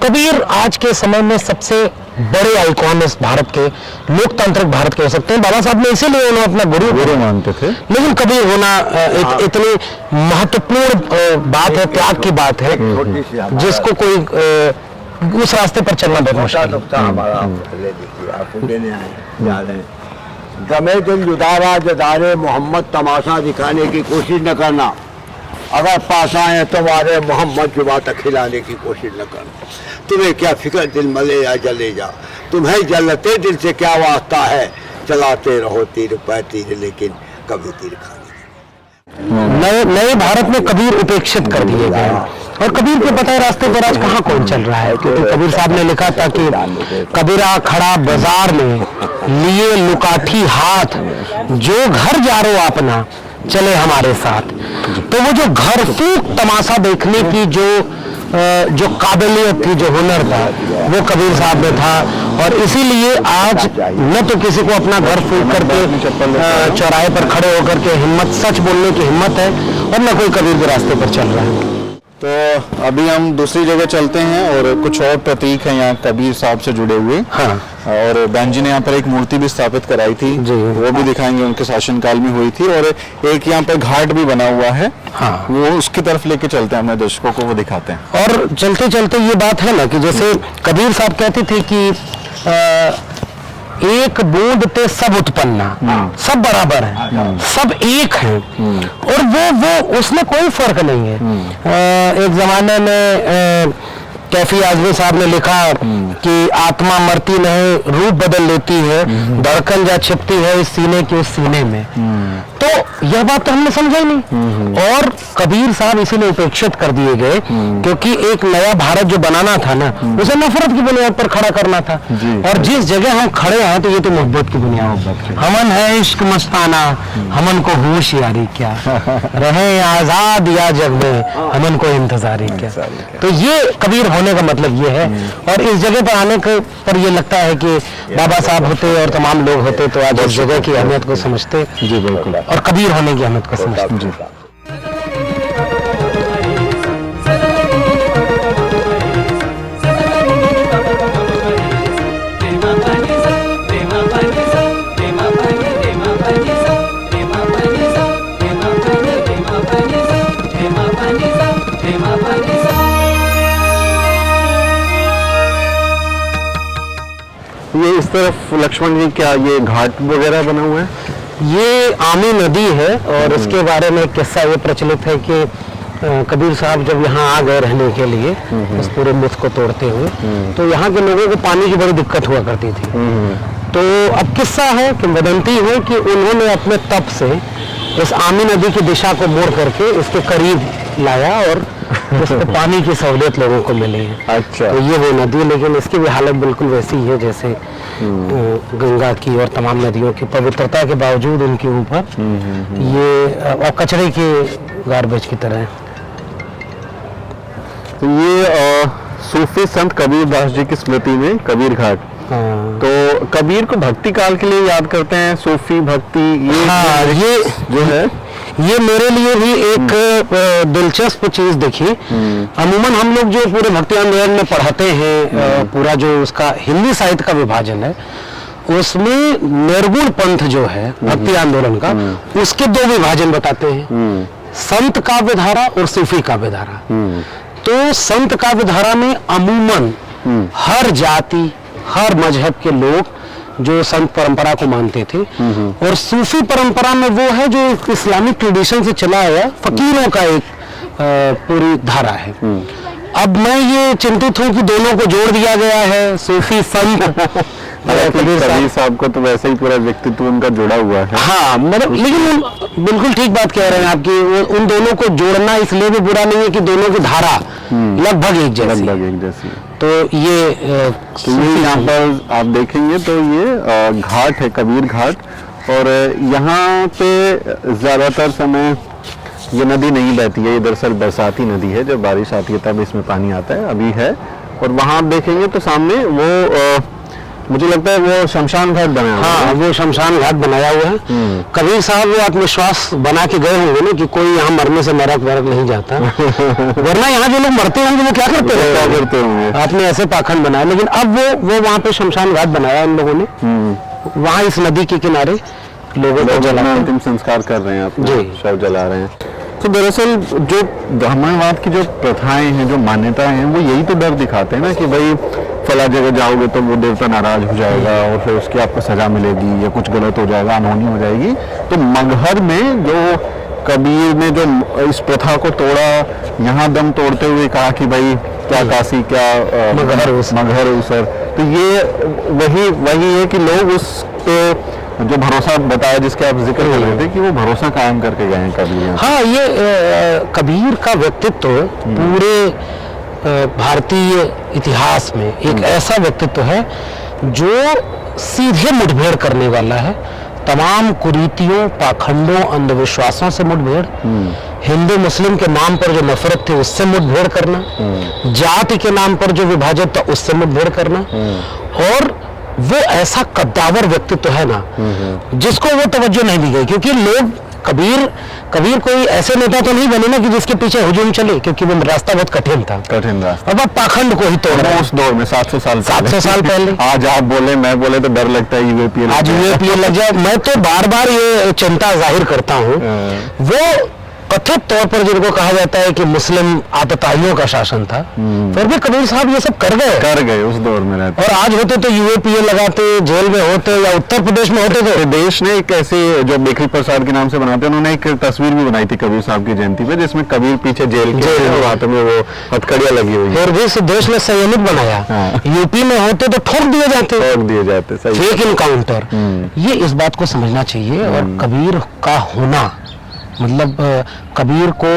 कबीर आज के समय में सबसे बड़े आइकॉन इस भारत के, लोकतांत्रिक भारत के हो सकते हैं। बाबा साहब ने इसीलिए उन्हें अपना गुरु मानते थे। लेकिन कबीर होना एक इतनी महत्वपूर्ण बात है, त्याग की बात है, जिसको कोई उस रास्ते पर चलना बहुत मुश्किल है। हमारा ले लीजिए, आपको देने आए जा रहे हैं। दमे दिल जुदारा जदारे मोहम्मद तमाशा दिखाने की कोशिश न करना, अगर पास आए तुम्हारे मोहम्मद जुबा तक खिलाने की कोशिश न करना। तुम्हें क्या फिक्र दिल मले या जले जा, तुम्हें जलते दिल से क्या वास्ता है, चलाते रहो तीर पे तीर लेकिन कभी तीर खाने। नए भारत में कबीर उपेक्षित कर दिए गए और कबीर के बताए रास्ते पर आज कहाँ कौन चल रहा है। क्योंकि कबीर साहब ने लिखा था कि कबीरा खड़ा बाजार में लिए लुकाठी हाथ, जो घर जा रो अपना चले हमारे साथ। तो वो जो घर फूक तमाशा देखने की जो काबिलियत थी, जो हुनर था, वो कबीर साहब में था। और इसीलिए आज न तो किसी को अपना घर फूक करके चौराहे पर खड़े होकर के हिम्मत, सच बोलने की हिम्मत है, और न कोई कबीर के रास्ते पर चल रहा है। तो अभी हम दूसरी जगह चलते हैं और कुछ और प्रतीक हैं यहाँ कबीर साहब से जुड़े हुए। हाँ। और बहन जी ने यहाँ पर एक मूर्ति भी स्थापित कराई थी जी। वो भी दिखाएंगे, उनके शासनकाल में हुई थी। और एक यहाँ पर घाट भी बना हुआ है। हाँ। वो उसकी तरफ लेके चलते हैं, अपने दर्शकों को वो दिखाते हैं। और चलते चलते ये बात है ना कि जैसे कबीर साहब कहते थे कि एक बूंद ते सब उत्पन्ना, सब बराबर है, सब एक है। और वो उसमें कोई फर्क नहीं है। एक जमाने में कैफी आजमी साहब ने लिखा कि आत्मा मरती नहीं, रूप बदल लेती है, धड़कन जा छिपती है इस सीने के उस सीने में। तो यह बात तो हमने समझा ही नहीं। और कबीर साहब इसीलिए उपेक्षित कर दिए गए क्योंकि एक नया भारत जो बनाना था ना, उसे नफरत की बुनियाद पर खड़ा करना था। और जिस जगह हम खड़े हैं तो ये तो मोहब्बत की बुनियाद पर। हमन है इश्क मस्ताना, हमन को होशियारी क्या, रहे आजाद या जग में, हमन को इंतजारी क्या। तो ये कबीर होने का मतलब ये है। और इस जगह पर आने पर ये लगता है कि बाबा साहब होते और तमाम लोग होते तो आज इस जगह की अहमियत को समझते। जी बिल्कुल। और कबीर होने की अहमियत को समझते। जी। ये इस तरफ लक्ष्मण जी क्या ये घाट वगैरह बना हुआ है? ये आमी नदी है और इसके बारे में एक किस्सा ये प्रचलित है कि कबीर साहब जब यहाँ आ गए रहने के लिए इस पूरे मुल्क को तोड़ते हुए, तो यहाँ के लोगों को पानी की बड़ी दिक्कत हुआ करती थी। तो अब किस्सा है कि वदंती है कि उन्होंने अपने तप से इस आमी नदी की दिशा को मोड़ करके इसके करीब लाया और इस पे पानी की सहूलियत लोगों को मिली है। अच्छा। तो ये वो नदी, लेकिन इसकी भी हालत बिल्कुल वैसी ही है जैसे गंगा की और तमाम नदियों की। पवित्रता के बावजूद उनके ऊपर ये और कचरे के गार्बेज की तरह है। तो ये सूफी संत कबीर दास जी की स्मृति में कबीर घाट। हाँ। तो कबीर को भक्ति काल के लिए याद करते हैं, सूफी भक्ति ये। हाँ, ये जो है ये मेरे लिए भी एक दिलचस्प चीज दिखी। अमूमन हम लोग जो पूरे भक्ति आंदोलन में पढ़ाते हैं, पूरा जो उसका हिंदी साहित्य का विभाजन है, उसमें निर्गुण पंथ जो है भक्ति आंदोलन का, उसके दो विभाजन बताते हैं, संत काव्य धारा और सूफी काव्य धारा। तो संत काव्य धारा में अमूमन हर जाति, हर मजहब के लोग जो संत परंपरा को मानते थे। और सूफी परंपरा में वो है जो इस्लामिक ट्रेडिशन से चला आया फकीरों का एक पूरी धारा है। अब मैं ये चिंतित हूँ कि दोनों को जोड़ दिया गया है, सूफी संत कबीर साहब को तो वैसे ही पूरा व्यक्तित्व उनका जुड़ा हुआ है। हाँ, मतलब लेकिन बिल्कुल ठीक बात कह रहे हैं आप कि उन दोनों को जोड़ना इसलिए भी बुरा नहीं है कि दोनों की धारा लगभग एक जैसी। तो ये यहाँ पर आप देखेंगे तो ये घाट है, कबीर घाट। और यहाँ पे ज्यादातर समय ये नदी नहीं बहती है, ये दरअसल बरसाती नदी है, जब बारिश आती है तब इसमें पानी आता है, अभी है। और वहाँ आप देखेंगे तो सामने वो मुझे लगता है वो शमशान घाट बनाया हुआ है। हाँ, वो शमशान घाट बनाया हुआ है। कबीर साहब वो आत्मविश्वास बना के गए होंगे ना कि कोई यहाँ मरने से नरक वरक नहीं जाता। वरना यहाँ जो लोग मरते होंगे वो क्या करते होंगे? आपने ऐसे पाखंड बनाया, लेकिन अब वो वहाँ पे शमशान घाट बनाया इन लोगों ने। वहाँ इस नदी के किनारे लोगों को जलाना, अंतिम संस्कार कर रहे हैं, अपने जी। शव जला रहे हैं। तो दरअसल जो ब्राह्मणवाद की जो प्रथाएं हैं, जो मान्यताएं हैं, वो यही तो डर दिखाते हैं ना कि भाई फला जगह जाओगे तो वो देवता नाराज हो जाएगा और फिर उसकी आपको सजा मिलेगी, या कुछ गलत हो जाएगा, अनहोनी हो जाएगी। तो मगहर में जो कबीर ने जो इस प्रथा को तोड़ा, यहाँ दम तोड़ते हुए कहा कि भाई क्या काशी, क्या मगहर उसर। तो ये वही है कि लोग उस पे जो भरोसा बताया, जिसके आप जिक्र कर रहे थे, कि वो भरोसा कायम करके गए हैं कबीर। हाँ, ये कबीर का व्यक्तित्व पूरे भारतीय इतिहास में एक ऐसा व्यक्तित्व है जो सीधे मुठभेड़ करने वाला है। तमाम कुरीतियों, पाखंडों, अंधविश्वासों से मुठभेड़, हिंदू मुस्लिम के नाम पर जो नफरत थी उससे मुठभेड़ करना, जाति के नाम पर जो विभाजन था उससे मुठभेड़ करना। और वो ऐसा कद्दावर व्यक्तित्व है ना जिसको वो तवज्जो नहीं दी गई, क्योंकि लोग कबीर कोई ऐसे नेता तो नहीं बने ना कि जिसके पीछे हुजूम चले, क्योंकि वो रास्ता बहुत कठिन था। अब आप पाखंड को ही तोड़ रहे हैं। उस दौर में 700 साल पहले। आज आप बोले, मैं बोले तो डर लगता है यूएपीए आज यूएपीए लग जाए। मैं तो बार बार ये चिंता जाहिर करता हूँ। वो कथित तौर पर जिनको कहा जाता है कि मुस्लिम आतताइयों का शासन था, फिर भी कबीर साहब ये सब कर गए उस दौर में रहते। और आज होते तो यूएपीए लगाते, जेल में होते, या उत्तर प्रदेश में होते। तो देश ने एक ऐसे जो बेकरी प्रसाद के नाम से बनाते हैं, उन्होंने एक तस्वीर भी बनाई थी कबीर साहब की जयंती पे, जिसमें कबीर पीछे जेल के हाथ में वो हथकड़ियां लगी हुई है। फिर भी इस देश ने संयमित बनाया। यूपी में होते तो ठोक दिए जाते फेक इनकाउंटर। ये इस बात को समझना चाहिए। और कबीर का होना मतलब कबीर को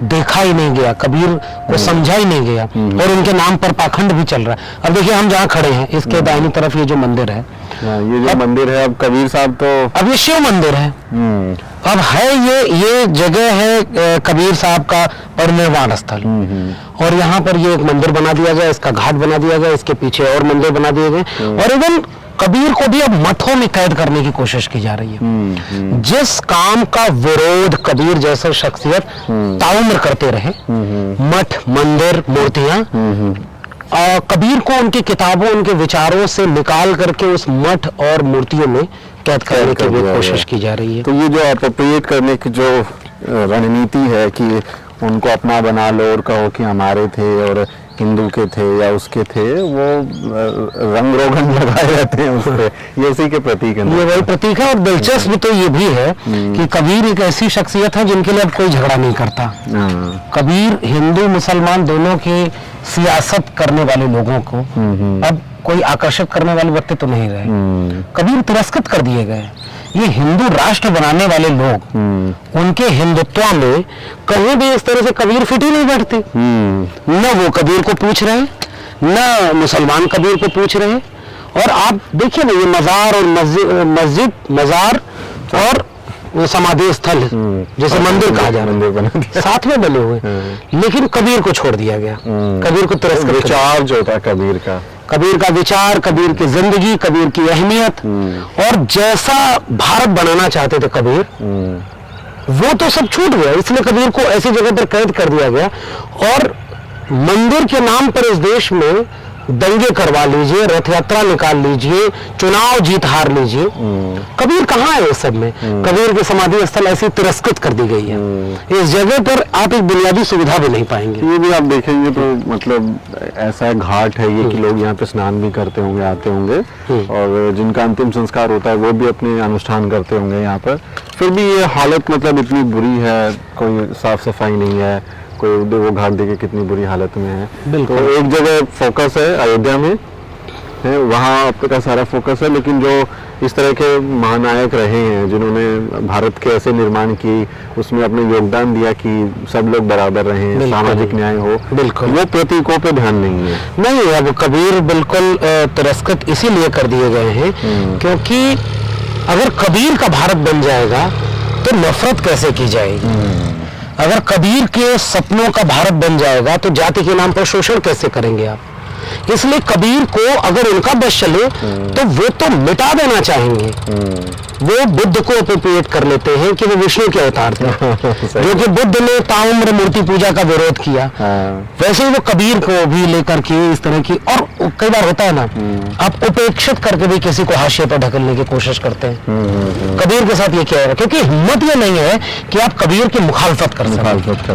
देखा ही नहीं गया, कबीर को समझा ही नहीं गया, और उनके नाम पर पाखंड भी चल रहा है। अब देखिए हम जहाँ खड़े हैं, इसके दाहिनी तरफ ये जो मंदिर है, ये जो मंदिर है, अब कबीर साहब तो अब ये शिव मंदिर है। अब है ये जगह है कबीर साहब का परिनिर्वाण स्थल। और यहाँ पर ये एक मंदिर बना दिया गया, इसका घाट बना दिया गया, इसके पीछे और मंदिर बना दिए गए। और इवन कबीर को भी अब मठों में कैद करने की कोशिश की जा रही है। जिस काम का विरोध कबीर जैसे शख्सियत ताउम्र करते रहे, मठ, मंदिर, मूर्तियां, कबीर को उनकी किताबों, उनके विचारों से निकाल करके उस मठ और मूर्तियों में कैद करने की भी कोशिश की जा रही है। तो ये जो अप्रोप्रिएट करने की जो रणनीति है कि उनको अपना बना लो और कहो कि हमारे थे और हिंदू के थे या उसके थे, वो रंग रोगन लगाए रहते हैं उस पे। ये उसी के प्रतीक है। ये वही प्रतीक है। और दिलचस्प तो ये भी है कि कबीर एक ऐसी शख्सियत है जिनके लिए अब कोई झगड़ा नहीं करता। कबीर हिंदू मुसलमान दोनों के सियासत करने वाले लोगों को अब कोई आकर्षित करने वाले व्यक्ति तो नहीं रहे। कबीर तिरस्कृत कर दिए गए। ये हिंदू राष्ट्र बनाने वाले लोग, उनके हिंदुत्व में कहीं भी इस तरह से कबीर फिट ही नहीं बैठती। न वो कबीर को पूछ रहे, न मुसलमान कबीर को पूछ रहे। और आप देखिए ना, ये मजार और मस्जिद, मजार और समाधि स्थल जैसे मंदिर कहा जा रहा है, साथ में बने हुए, लेकिन कबीर को छोड़ दिया गया। कबीर को तिरस्कृत। विचार जो था कबीर का विचार, कबीर की जिंदगी, कबीर की अहमियत, और जैसा भारत बनाना चाहते थे कबीर, वो तो सब छूट गया। इसलिए कबीर को ऐसी जगह पर कैद कर दिया गया। और मंदिर के नाम पर इस देश में दंगे करवा लीजिए, रथ यात्रा निकाल लीजिए, चुनाव जीत हार लीजिए, कबीर कहाँ है इस सब में? कबीर की समाधि स्थल ऐसी तिरस्कृत कर दी गई है। इस जगह पर आप एक बुनियादी सुविधा भी नहीं पाएंगे। ये भी आप देखेंगे तो मतलब ऐसा घाट है ये कि लोग यहाँ पे स्नान भी करते होंगे, आते होंगे, और जिनका अंतिम संस्कार होता है वो भी अपने अनुष्ठान करते होंगे यहाँ पर। फिर भी ये हालत मतलब इतनी बुरी है, कोई साफ सफाई नहीं है, कोई वो घाट देखे कितनी बुरी हालत में है। तो एक जगह फोकस है अयोध्या में है, वहाँ आपका सारा फोकस है। लेकिन जो इस तरह के महानायक रहे हैं जिन्होंने भारत के ऐसे निर्माण की, उसमें अपने योगदान दिया कि सब लोग बराबर रहे, सामाजिक न्याय हो, वो प्रतीकों पे ध्यान नहीं है। नहीं, अब कबीर बिल्कुल तिरस्कृत इसीलिए कर दिए गए हैं क्योंकि अगर कबीर का भारत बन जाएगा तो नफरत कैसे की जाएगी? अगर कबीर के सपनों का भारत बन जाएगा तो जाति के नाम पर शोषण कैसे करेंगे आप? इसलिए कबीर को अगर उनका बस चले तो वो तो मिटा देना चाहेंगे। वो बुद्ध को अप्रोप्रिएट कर लेते हैं कि वो विष्णु के अवतार थे जो कि बुद्ध ने ताउम्र मूर्ति पूजा का विरोध किया। वैसे ही वो कबीर को भी लेकर के इस तरह की, और कई बार होता है ना, आप उपेक्षित करके भी किसी को हाशिए पर ढकलने की कोशिश करते हैं। कबीर के साथ ये क्या होगा? क्योंकि हिम्मत ये नहीं है कि आप कबीर की मुखालफत कर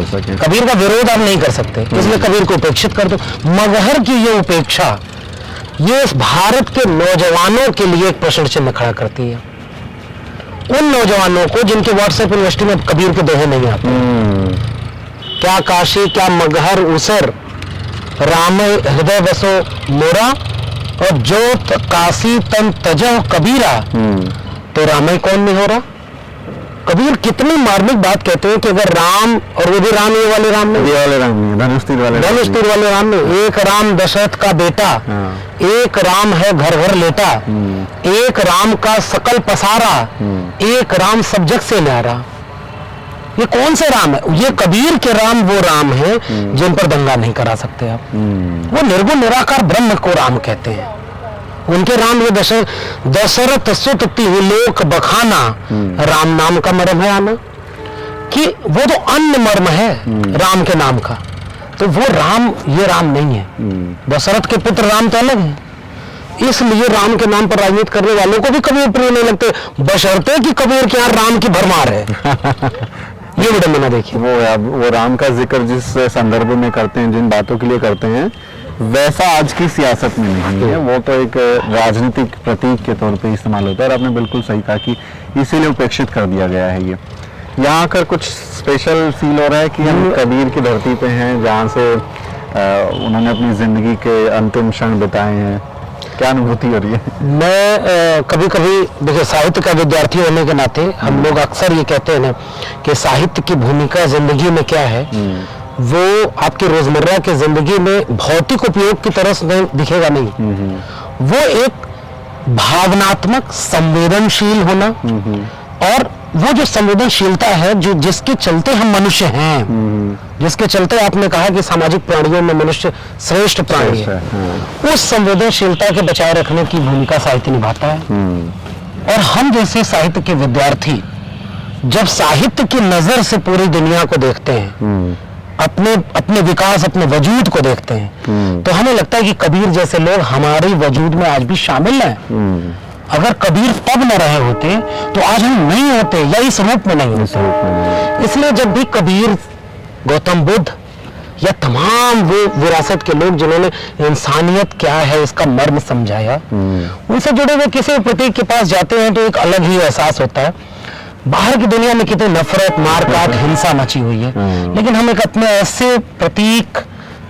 सकें, कबीर का विरोध आप नहीं कर सकते, इसलिए कबीर को उपेक्षित कर दो। मगहर की ये उपेक्षा ये भारत के नौजवानों के लिए एक प्रश्न चिन्ह खड़ा करती है। उन नौजवानों को जिनके व्हाट्सएप यूनिवर्सिटी में कबीर के दोहे नहीं आते। क्या काशी, क्या मगहर उसर, राम हृदय बसो मोरा, और जो काशी तन तजो कबीरा, तो राम कौन नहीं हो रहा? कबीर कितनी मार्मिक बात कहते हैं कि अगर राम, और वो भी राम ये वाले राम नहीं, धनुष तीर वाले राम नहीं, एक राम दशरथ का बेटा, एक राम है घर घर लेटा, एक राम का सकल पसारा, एक राम सब जग से न्यारा। ये कौन से राम है? ये कबीर के राम वो राम है जिन पर दंगा नहीं करा सकते आप। वो निर्गुण निराकार ब्रह्म को राम कहते हैं। उनके राम ये दशरथ सुत तिहुलोक बखाना, राम नाम का मर्म है आना, कि वो तो अन्य मर्म है राम के नाम का। तो वो राम ये राम नहीं है। दशरथ के पुत्र राम तो अलग है, इसलिए राम के नाम पर राजनीति करने वालों को भी कबीर प्रिय नहीं लगते, बशर्ते कि कबीर के यहाँ राम की भरमार है। ये विडंबना देखिए। वो राम का जिक्र जिस संदर्भ में करते हैं, जिन बातों के लिए करते हैं, वैसा आज की सियासत में नहीं है। वो तो एक राजनीतिक प्रतीक के तौर पे इस्तेमाल होता है। और आपने बिल्कुल सही कहा कि इसीलिए उपेक्षित कर दिया गया है। ये यहाँ आकर कुछ स्पेशल फील हो रहा है कि हम कबीर की धरती पे हैं, जहाँ से उन्होंने अपनी जिंदगी के अंतिम क्षण बिताए हैं। क्या अनुभूति हो रही है? मैं कभी कभी देखिए, साहित्य का विद्यार्थी होने के नाते हम लोग अक्सर ये कहते हैं ना कि साहित्य की भूमिका जिंदगी में क्या है, वो आपकी रोजमर्रा की जिंदगी में भौतिक उपयोग की तरह से दिखेगा नहीं। वो एक भावनात्मक संवेदनशील होना, और वो जो संवेदनशीलता है जो जिसके चलते हम मनुष्य हैं, जिसके चलते आपने कहा कि सामाजिक प्राणियों में मनुष्य श्रेष्ठ प्राणी है, उस संवेदनशीलता के बचाए रखने की भूमिका साहित्य निभाता है। और हम जैसे साहित्य के विद्यार्थी जब साहित्य की नजर से पूरी दुनिया को देखते हैं, अपने विकास, अपने वजूद को देखते हैं, तो हमें लगता है कि कबीर जैसे लोग हमारे वजूद में आज भी शामिल हैं। अगर कबीर तब न रहे होते तो आज हम नहीं होते, या इस रूप में नहीं होते। इसलिए जब भी कबीर, गौतम बुद्ध या तमाम वो विरासत के लोग जिन्होंने इंसानियत क्या है इसका मर्म समझाया, उनसे जुड़े हुए किसी प्रतीक के पास जाते हैं तो एक अलग ही एहसास होता है। बाहर की दुनिया में कितनी नफरत, मारकाट, हिंसा मची हुई है, लेकिन हम एक अपने ऐसे प्रतीक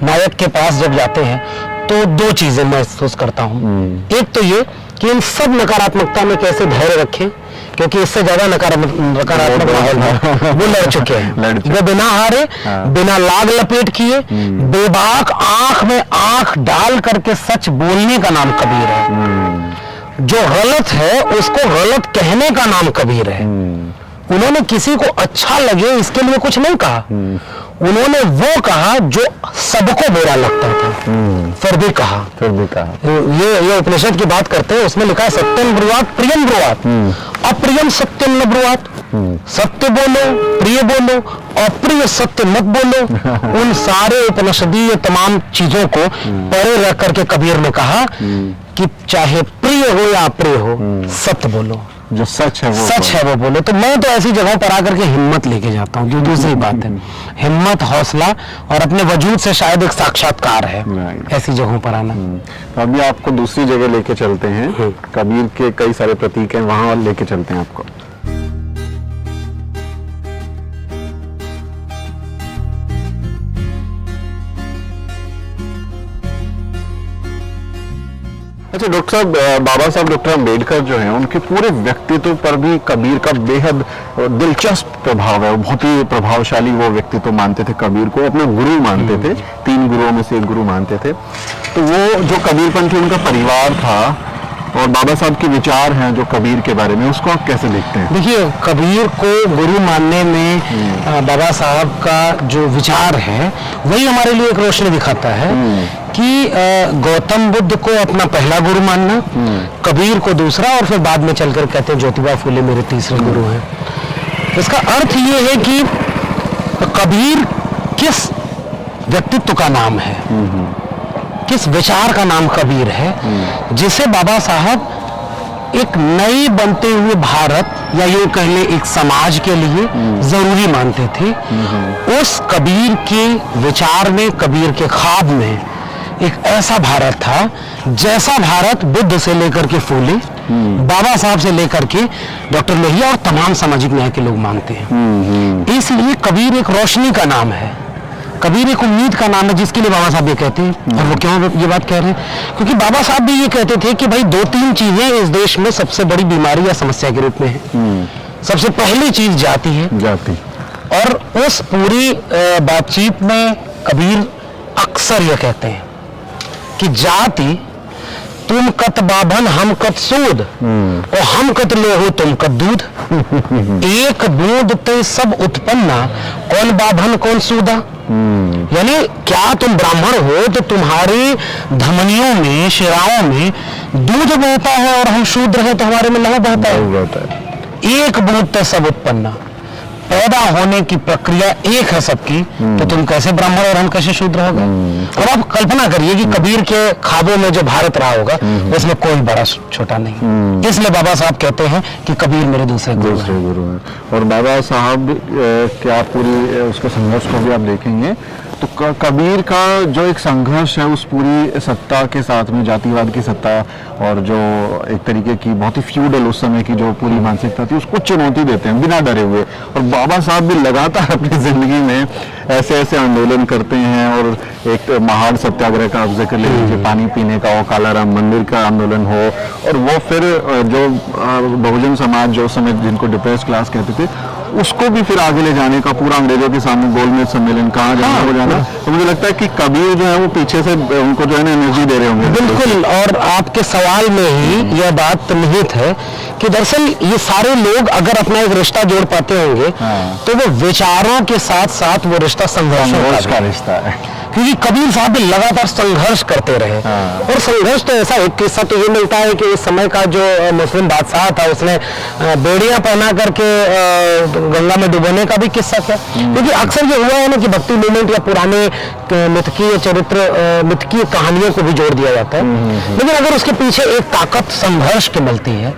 नायक के पास जब जाते हैं तो दो चीजें महसूस करता हूँ। एक तो ये कि इन सब नकारात्मकता में कैसे धैर्य रखें, क्योंकि इससे ज्यादा नकारात्मक माहौल है, वो लड़ चुके हैं। वो बिना हारे, बिना लाग लपेट किए, बेबाक आंख में आंख डाल करके सच बोलने का नाम कबीर है। जो गलत है उसको गलत कहने का नाम कबीर है। उन्होंने किसी को अच्छा लगे इसके लिए कुछ नहीं कहा, उन्होंने वो कहा जो सबको बुरा लगता था, फिर भी कहा। ये उपनिषद की बात करते हैं, उसमें लिखा है सत्यम ब्रुवात प्रियम ब्रुवात, अप्रियम सत्यम न ब्रुवात। सत्य बोलो, प्रिय बोलो, अप्रिय सत्य मत बोलो। उन सारे उपनिषदीय तमाम चीजों को परे रख करके कबीर ने कहा कि चाहे प्रिय हो या अप्रिय हो, सत्य बोलो, जो सच है वो बोलो। तो मैं तो ऐसी जगहों पर आकर के हिम्मत लेके जाता हूँ। जो दूसरी बात है, हिम्मत, हौसला और अपने वजूद से शायद एक साक्षात्कार है ऐसी जगहों पर आना। तो अभी आपको दूसरी जगह लेके चलते हैं, कबीर के कई सारे प्रतीक हैं, वहां लेके चलते हैं आपको। अच्छा डॉक्टर साहब, बाबा साहब डॉक्टर अम्बेडकर जो हैं, उनके पूरे व्यक्तित्व पर भी कबीर का बेहद दिलचस्प प्रभाव है। बहुत ही प्रभावशाली वो व्यक्तित्व मानते थे कबीर को, अपना गुरु मानते थे, 3 गुरुओं में से एक गुरु मानते थे। तो वो जो कबीरपंथी उनका परिवार था, और बाबा साहब के विचार हैं जो कबीर के बारे में, उसको आप कैसे देखते हैं? देखिए, कबीर को गुरु मानने में बाबा साहब का जो विचार है वही हमारे लिए एक रोशनी दिखाता है कि गौतम बुद्ध को अपना पहला गुरु मानना, कबीर को दूसरा, और फिर बाद में चलकर कहते हैं ज्योतिबा फूले मेरे तीसरे गुरु हैं। इसका अर्थ ये है कि कबीर किस व्यक्तित्व का नाम है, किस विचार का नाम कबीर है, जिसे बाबा साहब एक नई बनते हुए भारत या यूं कह लें एक समाज के लिए जरूरी मानते थे। उस कबीर के विचार में, कबीर के ख्वाब में एक ऐसा भारत था जैसा भारत बुद्ध से लेकर के फूले, बाबा साहब से लेकर के डॉक्टर लोहिया और तमाम सामाजिक न्याय के लोग मानते हैं। इसलिए कबीर एक रोशनी का नाम है, कबीर एक उम्मीद का नाम है, जिसके लिए बाबा साहब ये कहते हैं। और वो क्यों ये बात कह रहे हैं? क्योंकि बाबा साहब भी ये कहते थे कि भाई 2-3 चीजें इस देश में सबसे बड़ी बीमारी या समस्या के रूप में है। सबसे पहली चीज जाति है, जाति। और उस पूरी बातचीत में कबीर अक्सर ये कहते हैं कि जाति तुम कत बाभन हम कत सूद और हम कत लोहो तुम कत दूध, एक बूंद ते सब उत्पन्ना कौन बाभन कौन सूदा। यानी क्या तुम ब्राह्मण हो तो तुम्हारी धमनियों में, शिराओं में दूध बहता है और हम शूद्र हैं तो हमारे में लहू बहता है। एक बूंद ते सब उत्पन्ना, पैदा होने की प्रक्रिया एक है सबकी, तो तुम कैसे ब्राह्मण और हम कैसे शूद्र हो गए। अब आप कल्पना करिए कि कबीर के ख्वाबों में जो भारत रहा होगा उसमें कोई बड़ा छोटा नहीं। इसलिए बाबा साहब कहते हैं कि कबीर मेरे दूसरे गुरु हैं। और बाबा साहब क्या पूरी उसके संघर्ष को भी आप देखेंगे तो कबीर का जो एक संघर्ष है उस पूरी सत्ता के साथ में, जातिवाद की सत्ता और जो एक तरीके की बहुत ही फ्यूडल उस समय की जो पूरी मानसिकता थी, उसको चुनौती देते हैं बिना डरे हुए। और बाबा साहब भी लगातार अपनी जिंदगी में ऐसे ऐसे आंदोलन करते हैं। और एक महाड़ सत्याग्रह का आप जिक्र ले लीजिए, पानी पीने का हो, कालाराम मंदिर का आंदोलन हो, और वो फिर जो बहुजन समाज जो समय जिनको डिप्रेस क्लास कहते थे, उसको भी फिर आगे ले जाने का पूरा अंग्रेजों के सामने गोलमेज सम्मेलन कहाँ जाना हो जाना। तो मुझे लगता है कि कबीर जो है वो पीछे से उनको जो है ना एनर्जी दे रहे होंगे। बिल्कुल, और आपके सवाल में ही यह बात निहित है कि दरअसल ये सारे लोग अगर अपना एक रिश्ता जोड़ पाते होंगे तो वो विचारों के साथ साथ वो रिश्ता संघर्ष का रिश्ता है। क्योंकि कबीर साहब भी लगातार संघर्ष करते रहे। और संघर्ष तो ऐसा एक किस्सा तो ये मिलता है कि उस समय का जो मुस्लिम बादशाह था उसने बेड़ियां पहना करके गंगा में डुबोने का भी किस्सा था। क्योंकि अक्सर ये हुआ है ना कि भक्ति मूवमेंट या पुराने मिथकीय चरित्र, मिथकीय कहानियों को भी जोड़ दिया जाता है, लेकिन अगर उसके पीछे एक ताकत संघर्ष की मिलती है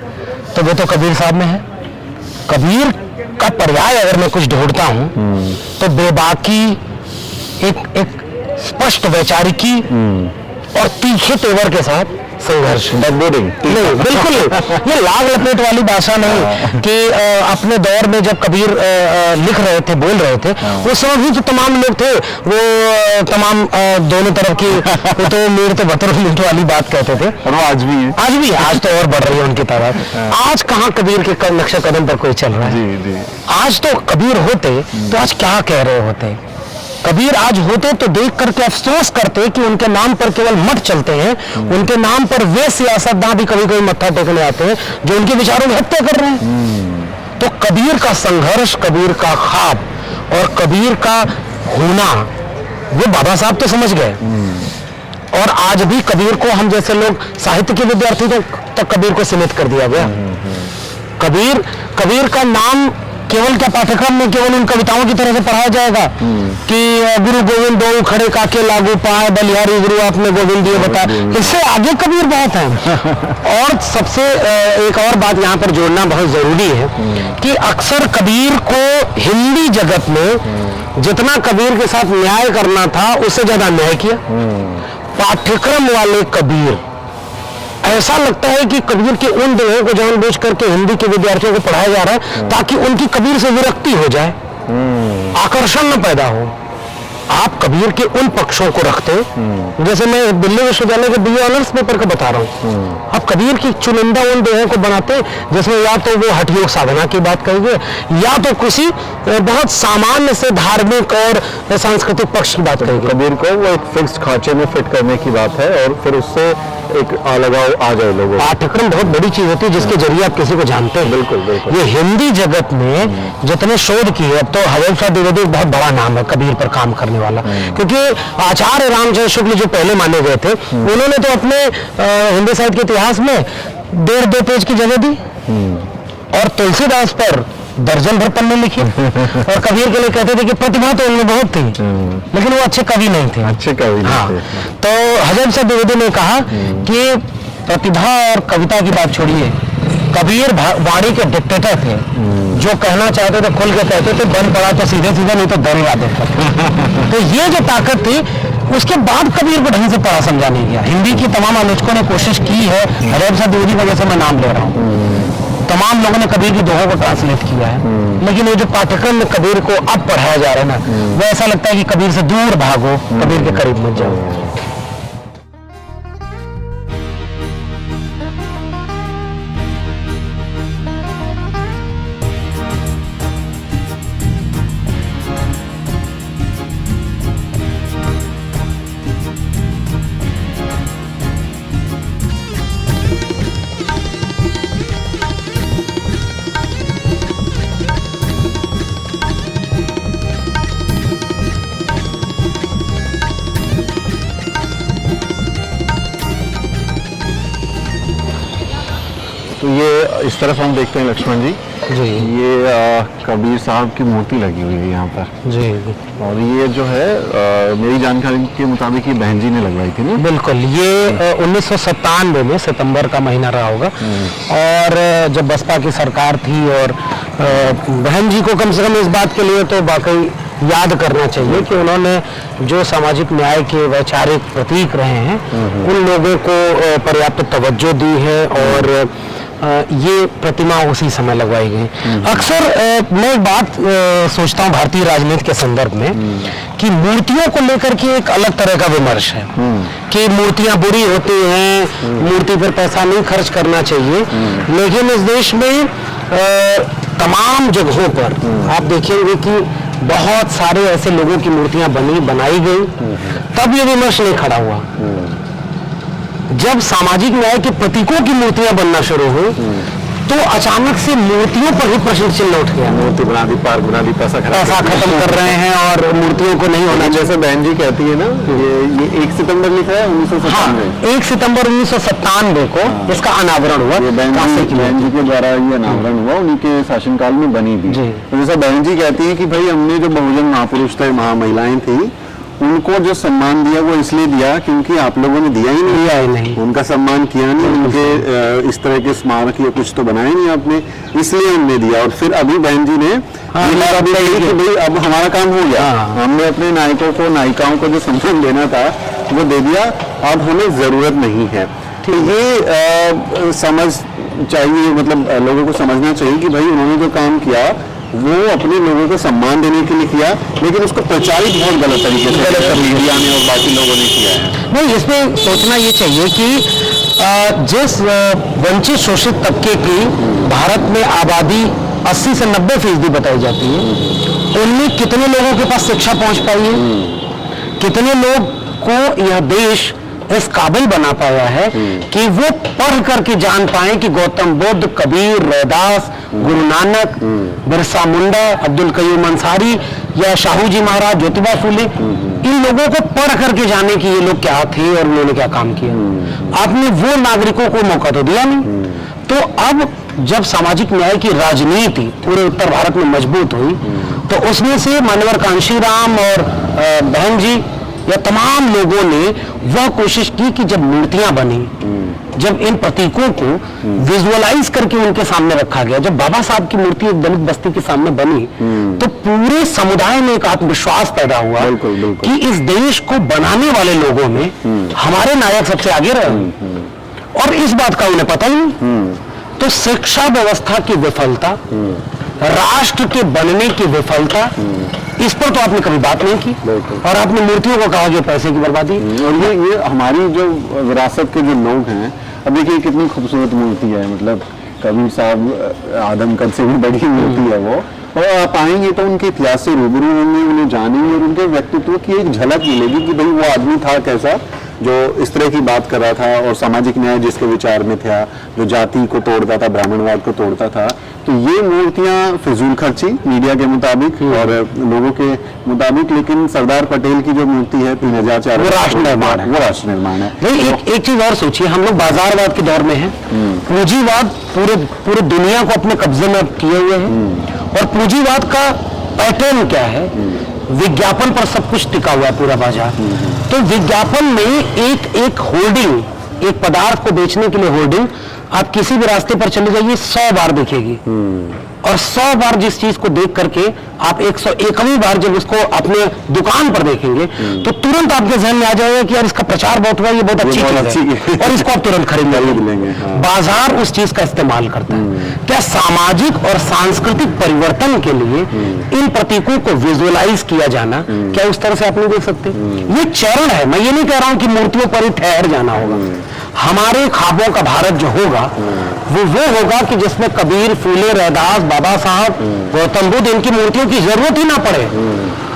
तो वो तो कबीर साहब में है। कबीर का पर्याय अगर मैं कुछ ढूंढता हूं तो बेबाकी, एक स्पष्ट वैचारिकी और तीखे तेवर के साथ संघर्ष। नहीं, बिल्कुल ये लाग लपेट वाली भाषा नहीं कि अपने दौर में जब कबीर लिख रहे थे, बोल रहे थे, उस समय भी तो तमाम लोग थे वो तमाम दोनों तरफ की तो मीर तो बतर मीट वाली बात कहते थे। और वो आज भी है, आज तो और बढ़ रही है उनकी तादाद। आज कहाँ कबीर के नक्शे कदम पर कोई चल रहा है। आज तो कबीर होते तो आज क्या कह रहे होते। कबीर आज होते तो देख करके अफसोस करते कि उनके नाम पर केवल मठ चलते हैं, उनके नाम पर वे सियासतदान भी कभी कभी मत्था टेकने आते हैं जो उनके विचारों में हत्या कर रहे हैं। तो कबीर का संघर्ष, कबीर का ख्वाब और कबीर का होना वो बाबा साहब तो समझ गए। और आज भी कबीर को हम जैसे लोग साहित्य के विद्यार्थी तक कबीर को सीमित कर दिया गया। कबीर का नाम केवल क्या पाठ्यक्रम में केवल उन कविताओं की तरह से पढ़ाया जाएगा कि गुरु गोविंद दो खड़े काके लागू पाए, बलिहारी गुरु आपने गोविंद दिए बता। इससे आगे कबीर बहुत है। और सबसे एक और बात यहाँ पर जोड़ना बहुत जरूरी है कि अक्सर कबीर को हिंदी जगत में जितना कबीर के साथ न्याय करना था उससे ज्यादा अन्याय किया। पाठ्यक्रम वाले कबीर, ऐसा लगता है कि कबीर के उन दोहों को जानबूझ करके हिंदी के विद्यार्थियों को पढ़ाया जा रहा है ताकि उनकी कबीर से विरक्ति हो जाए, आकर्षण न पैदा हो। आप कबीर के उन पक्षों को रखते, जैसे मैं दिल्ली विश्वविद्यालय के बीए ऑनर्स पेपर का बता रहा हूँ, आप कबीर की चुनिंदा उन दोहों को बनाते जिसमें या तो वो हठ योग साधना की बात कहेंगे या तो किसी बहुत सामान्य से धार्मिक और सांस्कृतिक पक्ष की बात कहेंगे। कबीर को वो एक फिक्स्ड खांचे में फिट करने की बात है और फिर उससे एक लगाव आ जाए लोगों को। पाठ्यक्रम बहुत बड़ी चीज होती है जिसके जरिए आप किसी को जानते हैं। बिल्कुल बिल्कुल। ये हिंदी जगत में जितने शोध किए, अब तो हजरत शाह द्विवेदी एक बहुत बड़ा नाम है कबीर पर काम करने वाला, क्योंकि आचार्य रामचंद्र शुक्ल जो पहले माने गए थे, उन्होंने तो अपने हिंदी साहित्य के इतिहास में 1.5-2 पेज की जगह दी, और तुलसीदास पर दर्जन भर पन्ने लिखे, और कबीर के लिए कहते थे कि प्रतिभा तो उनमें बहुत थी, लेकिन वो अच्छे कवि नहीं थे। अच्छे कवि नहीं हाँ, थे। तो हजरत शाह द्विवेदी ने कहा कि प्रतिभा और कविता की बात छोड़िए, कबीर वाणी के डिक्टेटर थे, जो कहना चाहते थे खुल के कहते थे, बन पड़ा तो सीधे सीधे, नहीं तो दरगा देता। तो ये जो ताकत थी, उसके बाद कबीर को ढंग से पढ़ा समझा नहीं गया। हिंदी की तमाम आलोचकों ने कोशिश की है, हजरत शाह द्विवेदी वजह से मैं नाम ले रहा हूँ, तमाम लोगों ने कबीर की दोहों को ट्रांसलेट किया है, लेकिन वो जो पाठ्यक्रम में कबीर को अब पढ़ाया जा रहा है ना, वो ऐसा लगता है कि कबीर से दूर भागो, कबीर के करीब मत जाओ। तो ये इस तरफ हम देखते हैं लक्ष्मण जी, जी ये कबीर साहब की मूर्ति लगी हुई है यहाँ पर, जी और ये जो है मेरी जानकारी के मुताबिक ये बहन जी ने लगवाई थी ना? बिल्कुल, ये 1997 में सितंबर का महीना रहा होगा, और जब बसपा की सरकार थी, और बहन जी को कम से कम इस बात के लिए तो वाकई याद करना चाहिए कि उन्होंने जो सामाजिक न्याय के वैचारिक प्रतीक रहे हैं, उन लोगों को पर्याप्त तवज्जो दी है, और ये प्रतिमा उसी समय लगवाई गई। अक्सर मैं एक बात सोचता हूँ भारतीय राजनीति के संदर्भ में, कि मूर्तियों को लेकर के एक अलग तरह का विमर्श है कि मूर्तियां बुरी होती हैं, मूर्ति पर पैसा नहीं खर्च करना चाहिए, लेकिन इस देश में तमाम जगहों पर आप देखेंगे कि बहुत सारे ऐसे लोगों की मूर्तियां बनाई गई, तब ये विमर्श नहीं खड़ा हुआ। जब सामाजिक न्याय के प्रतीकों की मूर्तियां बनना शुरू हुई, तो अचानक से मूर्तियों पर ही प्रश्न चिन्ह उठ गया। मूर्ति बना दी, पार्क बना दी, पैसा खत्म कर रहे हैं, और मूर्तियों को नहीं होना। जैसे बहन जी कहती है ना, ये 1 सितंबर लिखा है 1997। 1 सितंबर 1997 को इसका अनावरण हुआ। बहन जी के द्वारा ये अनावरण हुआ, उन्हीं के शासनकाल में बनी थी। तो जैसे बहन जी कहती है कि भाई हमने जो बहुजन महापुरुष थे, महामहिलाएं थी, उनको जो सम्मान दिया वो इसलिए दिया क्योंकि आप लोगों ने दिया ही नहीं, उनका सम्मान किया नहीं, उनके इस तरह के स्मारक या कुछ तो बनाए नहीं आपने, इसलिए हमने दिया। और फिर अभी बहन जी ने कि भाई अब हमारा काम हो गया, हमने अपने नायकों को, नायिकाओं को जो सम्मान देना था वो दे दिया, अब हमें जरूरत नहीं है। तो ये समझ चाहिए, मतलब लोगों को समझना चाहिए कि भाई उन्होंने जो काम किया वो अपने लोगों को सम्मान देने के लिए किया, लेकिन उसको प्रचारित बहुत गलत तरीके से मीडिया ने और बाकी लोगों ने किया है। नहीं, इसमें सोचना ये चाहिए कि जिस वंचित शोषित तबके की भारत में आबादी 80 से 90% बताई जाती है, उनमें कितने लोगों के पास शिक्षा पहुंच पाई है, कितने लोग को यह देश इस काबिल बना पाया है कि वो पढ़ करके जान पाए कि गौतम बुद्ध, कबीर, रैदास, गुरु नानक, बिरसा मुंडा, अब्दुल कयूम अंसारी या शाहू जी महाराज, ज्योतिबा फूले, इन लोगों को पढ़ करके जाने कि ये लोग क्या थे और उन्होंने क्या काम किया। आपने वो नागरिकों को मौका तो दिया नहीं। तो अब जब सामाजिक न्याय की राजनीति पूरे उत्तर भारत में मजबूत हुई, तो उसमें से मान्यवर कांशीराम और बहन जी या तमाम लोगों ने वह कोशिश की कि जब मूर्तियां बनी, जब इन प्रतीकों को विजुअलाइज करके उनके सामने रखा गया, जब बाबा साहब की मूर्ति एक दलित बस्ती के सामने बनी, तो पूरे समुदाय में एक आत्मविश्वास पैदा हुआ कि इस देश को बनाने वाले लोगों में हमारे नायक सबसे आगे रहे, और इस बात का उन्हें पता ही नहीं। तो शिक्षा व्यवस्था की विफलता, राष्ट्र के बनने की विफलता, इस पर तो आपने कभी बात नहीं की, और आपने मूर्तियों को कहा कि पैसे की बर्बादी। और ये हमारी जो विरासत के जो लोग हैं, अब देखिए कितनी खूबसूरत मूर्ति है, मतलब कबीर साहब आदम कद से भी बड़ी मूर्ति है वो, और आप आएंगे तो उनके इतिहास से रूबरू होंगे, उन्हें जानेंगे और उनके व्यक्तित्व की एक झलक मिलेगी कि भाई वो आदमी था कैसा जो इस तरह की बात कर रहा था और सामाजिक न्याय जिसके विचार में था, जो जाति को तोड़ता था, ब्राह्मणवाद को तोड़ता था, तो ये मूर्तियां फिजूल खर्ची मीडिया के मुताबिक और लोगों के मुताबिक, लेकिन सरदार पटेल की जो मूर्ति है 3004 वो राष्ट्र निर्माण है। वो राष्ट्र निर्माण है। नहीं, एक चीज और सोचिए, हम लोग बाजारवाद के दौर में हैं, पूंजीवाद पूरे दुनिया को अपने कब्जे में किए हुए हैं, और पूंजीवाद का पैटर्न क्या है, विज्ञापन पर सब कुछ टिका हुआ है पूरा बाजार। तो विज्ञापन में एक होर्डिंग, एक पदार्थ को बेचने के लिए होर्डिंग आप किसी भी रास्ते पर चले जाइए 100 बार दिखेगी, और 100 बार जिस चीज को देख करके आप 101वीं बार जब उसको अपने दुकान पर देखेंगे तो तुरंत आपके जहन में आ जाएगा कि यार इसका प्रचार बहुत हुआ, ये बहुत अच्छी चीज है, और इसको आप तुरंत खरीद लेंगे। हाँ। बाजार उस चीज का इस्तेमाल करता है। क्या सामाजिक और सांस्कृतिक परिवर्तन के लिए इन प्रतीकों को विजुअलाइज किया जाना, क्या उस तरह से आप नहीं देख सकते? ये चरण है। मैं ये नहीं कह रहा हूं कि मूर्तियों पर ही ठहर जाना होगा। हमारे ख्वाबों का भारत जो होगा वो होगा कि जिसमें कबीर, फूले, रैदास, बाबा साहब, गौतम बुद्ध, इनकी मूर्तियों की जरूरत ही ना पड़े,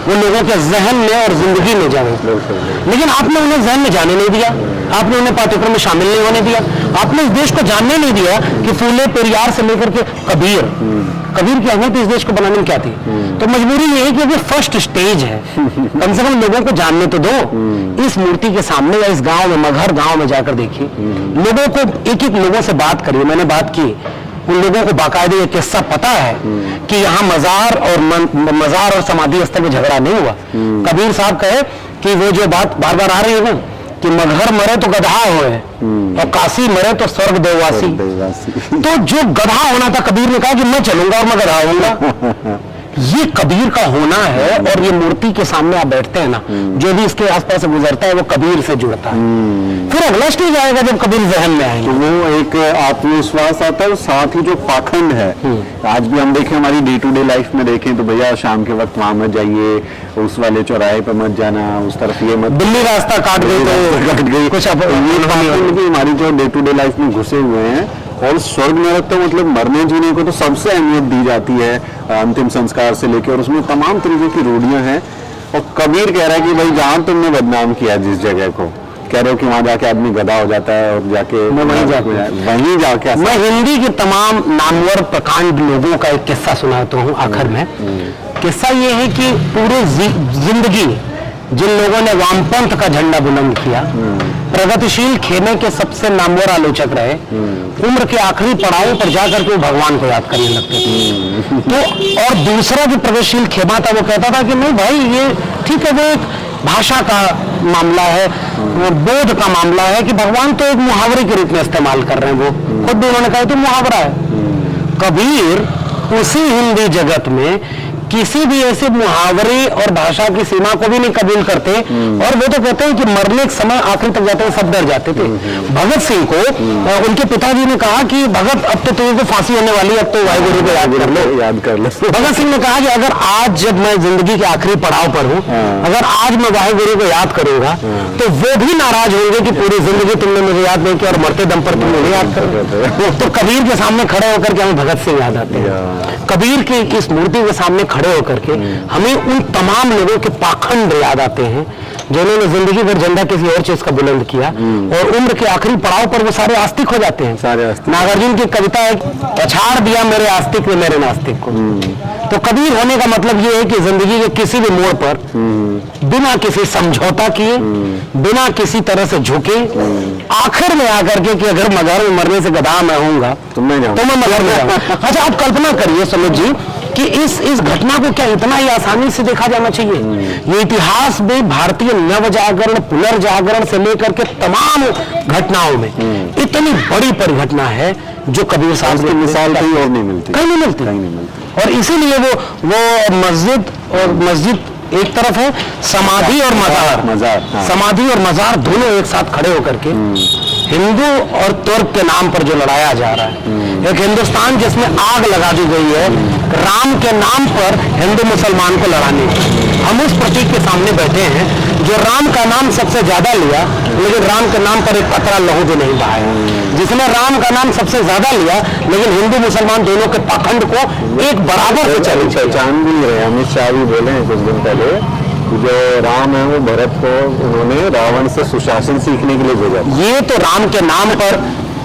वो लोगों के जहन में और जिंदगी में जाए। लेकिन आपने उन्हें जहन में जाने नहीं दिया, आपने उन्हें पाठ्यक्रम में शामिल नहीं होने दिया, आपने इस देश को जानने नहीं दिया कि फूले, पेरियार से लेकर के कबीर की अहमियत इस देश को बनाने में क्या थी। तो मजबूरी ये है कि अभी फर्स्ट स्टेज है, कम से कम लोगों को जानने तो दो। इस मूर्ति के सामने या इस गांव में, मगहर गांव में जाकर देखिए, लोगों को एक लोगों से बात करिए। मैंने बात की, उन लोगों को बाकायदे ये किस्सा पता है कि यहाँ मजार और समाधि स्थल में झगड़ा नहीं हुआ। कबीर साहब कहे कि वो जो बात बार बार आ रही है ना कि मगहर मरे तो गधा होए और काशी मरे तो स्वर्ग देववासी। तो जो गधा होना था, कबीर ने कहा कि मैं चलूंगा और मैं गधा होऊंगा। ये कबीर का होना है। और ये मूर्ति के सामने आप बैठते हैं ना, जो भी इसके आसपास से गुजरता है वो कबीर से जुड़ता है। फिर अगला स्टेज आएगा जब कबीर जहन में आएंगे, तो वो एक आत्मविश्वास आता है, और साथ ही जो पाखंड है, आज भी हम देखें हमारी डे टू डे लाइफ में देखें तो भैया शाम के वक्त वहां मत जाइए, उस वाले चौराहे पर मत जाना, उस तरफ ये मत, बिल्ली रास्ता काट गई तो कट गई कुछ ये हमारी जो डे टू डे लाइफ में घुसे हुए हैं। और स्वर्ग नरक तो मतलब मरने जीने को तो सबसे अहमियत दी जाती है, अंतिम संस्कार से लेकर, और उसमें तमाम तरीके की रूढ़ियां हैं। और कबीर कह रहा है कि भाई जहां तुमने बदनाम किया जिस जगह को, कह रहे हो कि वहां जाके आदमी गधा हो जाता है और जाके वहीं जाके मैं हिंदी के तमाम नामवर प्रकांड लोगों का एक किस्सा सुनाता हूँ आखिर में। किस्सा ये है कि पूरे जिंदगी जिन लोगों ने वामपंथ का झंडा बुलंद किया, प्रगतिशील खेमे के सबसे नामवर आलोचक रहे, उम्र के आखिरी पड़ाव पर जाकर के वो भगवान को याद करने लगते थे। तो और दूसरा जो प्रगतिशील खेमा था वो कहता था कि नहीं भाई ये ठीक है, वो एक भाषा का मामला है, वो बोध का मामला है कि भगवान तो एक मुहावरे के रूप में इस्तेमाल कर रहे हैं। वो खुद भी उन्होंने कहा तो मुहावरा है। कबीर उसी हिंदी जगत में किसी भी ऐसे मुहावरे और भाषा की सीमा को भी नहीं कबूल करते, और वो तो कहते हैं कि मरने के समय आखिरी तक जाते हैं सब डर जाते थे। भगत सिंह को उनके पिताजी ने कहा कि भगत अब तो तुझे फांसी होने वाली है, अब तो वाहिगुरु को याद कर लो। भगत सिंह ने कहा कि अगर आज जब मैं जिंदगी के आखिरी पड़ाव पर हूँ, अगर आज मैं वाहिगुरु को याद करूंगा तो वो भी नाराज होंगे कि पूरी जिंदगी तुमने मुझे याद नहीं किया और मरते दम पर तुम मुझे याद करो। तो कबीर के सामने खड़े होकर के हमें भगत सिंह याद आते हैं। कबीर की इस मूर्ति के सामने खड़े होकर के हमें उन तमाम लोगों के पाखंड याद आते हैं जिन्होंने जिंदगी भर झंडा किसी और चीज का बुलंद किया, और उम्र के आखिरी पड़ाव पर वो सारे आस्तिक हो जाते हैं। नागार्जुन की कविता है, पछाड़ दिया मेरे आस्तिक ने मेरे नास्तिक को। तो कबीर होने का मतलब ये है कि जिंदगी के किसी भी मोड़ पर बिना किसी समझौता किए, बिना किसी तरह से झुके, आखिर में आकर के कि अगर मगहर में मरने से गधा मैं होऊंगा तो मैं मगहर में जाऊंगा। अच्छा, आप कल्पना करिए सुमित जी कि इस घटना को क्या इतना ही आसानी से देखा जाना चाहिए? ये इतिहास में भारतीय नवजागरण, पुनर्जागरण से लेकर के तमाम घटनाओं में इतनी बड़ी परिघटना है जो कबीर साहब की मिसाल कहीं और नहीं मिलती, कहीं नहीं मिलती। और इसीलिए वो मस्जिद एक तरफ है, समाधि और मजार, समाधि और मजार दोनों एक साथ खड़े होकर के हिंदू और तुर्क के नाम पर जो लड़ाया जा रहा है, एक हिंदुस्तान जिसमें आग लगा दी गई है राम के नाम पर हिंदू मुसलमान को लड़ाने की। हम उस प्रतीक के सामने बैठे हैं जो राम का नाम सबसे ज्यादा लिया, लेकिन राम के नाम पर एक कतरा लहू भी नहीं बहाया, जिसने राम का नाम सबसे ज्यादा लिया लेकिन हिंदू मुसलमान दोनों के पाखंड को एक बराबर से पहचान भी रहे। अमित शाह भी बोले हैं कुछ दिन पहले जो राम है वो भरत को उन्होंने रावण से सुशासन सीखने के लिए भेजा। ये तो राम के नाम पर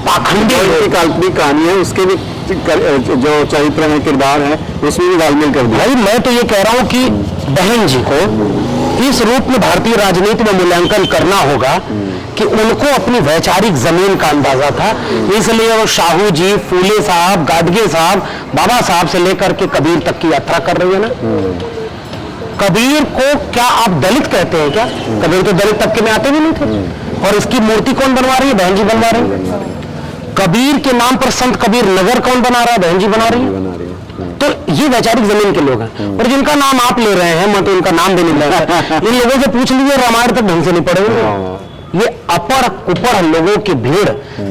पाखंडी की काल्पनिक कहानी है, उसके भी जो चरित्र में किरदार है उसमें भी तालमेल कर दिया। भाई मैं तो ये कह रहा हूँ कि बहन जी को इस रूप में भारतीय राजनीति में मूल्यांकन करना होगा कि उनको अपनी वैचारिक जमीन का अंदाजा था, इसलिए वो शाहू जी, फूले साहब, गाडगे साहब, बाबा साहब से लेकर के कबीर तक की यात्रा कर रही है ना। कबीर को क्या आप दलित कहते हैं क्या? कबीर तो दलित तबके में आते भी नहीं थे। और इसकी मूर्ति कौन बनवा रही है? बहन जी बनवा रही है। कबीर के नाम पर संत कबीर नगर कौन बना रहा है? बहन जी बना रही है। तो ये वैचारिक जमीन के लोग हैं। और जिनका नाम आप ले रहे हैं, मैं तो उनका नाम भी नहीं ले रहा, इन लोगों से पूछ लीजिए, रामायण तक ढंग से नहीं पढ़ेंगे। ये अपर कुपर लोगों की भीड़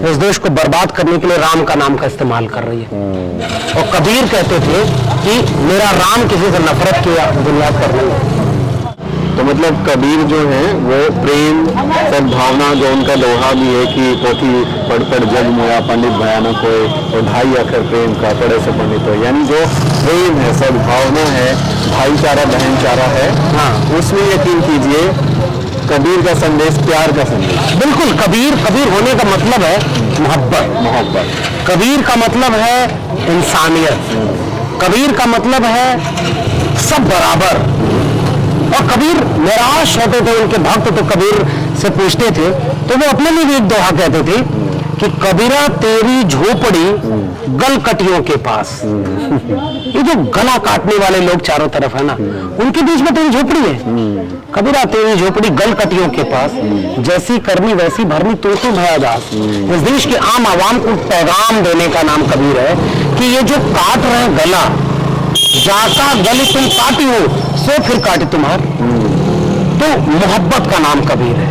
इस देश को बर्बाद करने के लिए राम का नाम का इस्तेमाल कर रही है। और कबीर कहते थे कि मेरा राम किसी से नफरत की बुनियाद पर नहीं है। तो मतलब कबीर जो है वो प्रेम सद्भावना, जो उनका दोहा भी है कि पोथी पढ़ पढ़ जग मोया पंडित भयानक होए और ढाई अक्षर प्रेम का पढ़े से पंडित हो, यानी जो प्रेम है, सद्भावना है, भाईचारा, बहनचारा है, हाँ, उसमें यकीन कीजिए कबीर का संदेश प्यार का संदेश। बिल्कुल, कबीर होने का मतलब है मोहब्बत। कबीर का मतलब है इंसानियत। कबीर का मतलब है सब बराबर। और कबीर निराश होते थे उनके भक्त, तो कबीर से पूछते थे तो वो अपने लिए भी एक दोहा कहते थे कि कबीरा तेरी झोपड़ी गलकटियों के पास। ये जो गला काटने वाले लोग चारों तरफ है ना, उनके बीच में तेरी झोपड़ी है। कबीरा तेरी झोपड़ी गलकटियों के पास, जैसी करनी वैसी भरनी तो भयादास। इस देश के आम आवाम को पैगाम देने का नाम कबीर है कि ये जो काट रहे हैं गला, जाका गली तुम काटी हो सो फिर काटे तुम्हार। तो मोहब्बत का नाम कबीर है।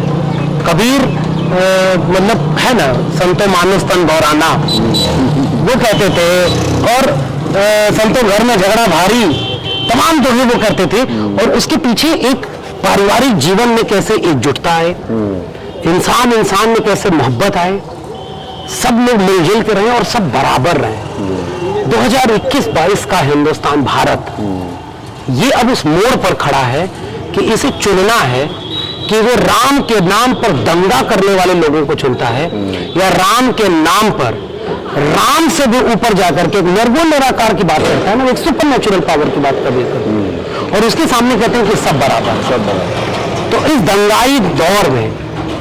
कबीर मतलब है ना, संतो मानुस तन गौराना, वो कहते थे। और संतो घर में झगड़ा भारी, तमाम दोहे वो करते थे। और उसके पीछे एक पारिवारिक जीवन में कैसे एकजुटता आए, इंसान में कैसे मोहब्बत आए, सब लोग मिलजुल के रहे और सब बराबर रहे। 2021-22 का हिंदुस्तान, भारत, ये अब उस मोड़ पर खड़ा है कि इसे चुनना है कि वो राम के नाम पर दंगा करने वाले लोगों को चुनता है या राम के नाम पर राम से भी ऊपर जाकर के निर्गुण निराकार की बात करता है ना, एक सुपर नेचुरल पावर की बात कभी और उसके सामने कहते हैं कि सब बराबर। तो इस दंगाई दौर में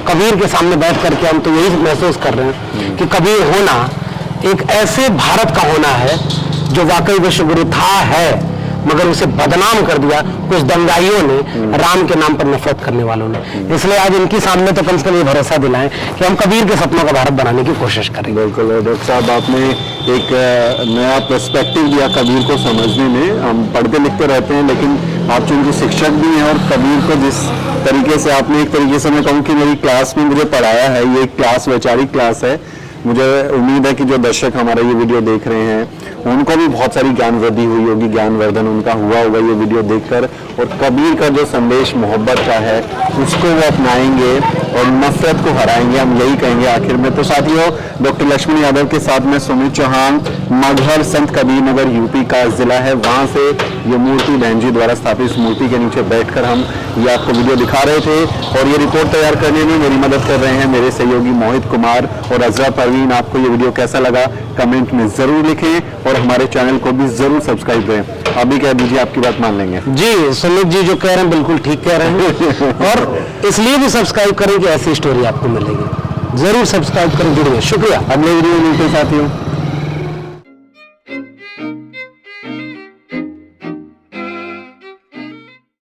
कबीर के सामने बैठ करके हम तो यही महसूस कर रहे हैं कि कबीर होना एक ऐसे भारत का होना है जो वाकई विश्वगुरु था है, मगर उसे बदनाम कर दिया कुछ दंगाइयों ने, राम के नाम पर नफरत करने वालों ने। इसलिए आज इनके सामने तो कम से कम ये भरोसा दिलाएं कि हम कबीर के सपनों का भारत बनाने की कोशिश करें। बिल्कुल डॉक्टर साहब, आपने एक नया पर्सपेक्टिव दिया कबीर को समझने में। हम पढ़ते लिखते रहते हैं, लेकिन आप चूंकि शिक्षक भी हैं और कबीर को जिस तरीके से आपने, एक तरीके से मैं कहूँ कि मेरी क्लास में मुझे पढ़ाया है, ये एक क्लास वैचारिक क्लास है। मुझे उम्मीद है कि जो दर्शक हमारा ये वीडियो देख रहे हैं उनको भी बहुत सारी ज्ञान वृद्धि हुई होगी, ज्ञानवर्धन उनका हुआ होगा ये वीडियो देखकर। और कबीर का जो संदेश मोहब्बत का है उसको वो अपनाएंगे और नफरत को हराएंगे, हम यही कहेंगे आखिर में। तो साथियों, डॉक्टर लक्ष्मण यादव के साथ में सुमित चौहान, मगहर संत कबीर नगर यूपी का जिला है, वहाँ से ये मूर्ति बहन जी द्वारा स्थापित मूर्ति के नीचे बैठकर हम ये आपको वीडियो दिखा रहे थे। और ये रिपोर्ट तैयार करने में मेरी मदद कर रहे हैं मेरे सहयोगी मोहित कुमार और अजरा परवीन। आपको ये वीडियो कैसा लगा कमेंट में जरूर लिखें और हमारे चैनल को भी जरूर सब्सक्राइब करें। अभी कह दीजिए, आपकी बात मान लेंगे। जी, सुमित जी जो कह रहे हैं बिल्कुल ठीक कह रहे हैं और इसलिए भी सब्सक्राइब करें कि ऐसी स्टोरी आपको मिलेगी। जरूर सब्सक्राइब करें, जुड़िए। शुक्रिया। अगले वीडियो में मिलते हैं साथियों।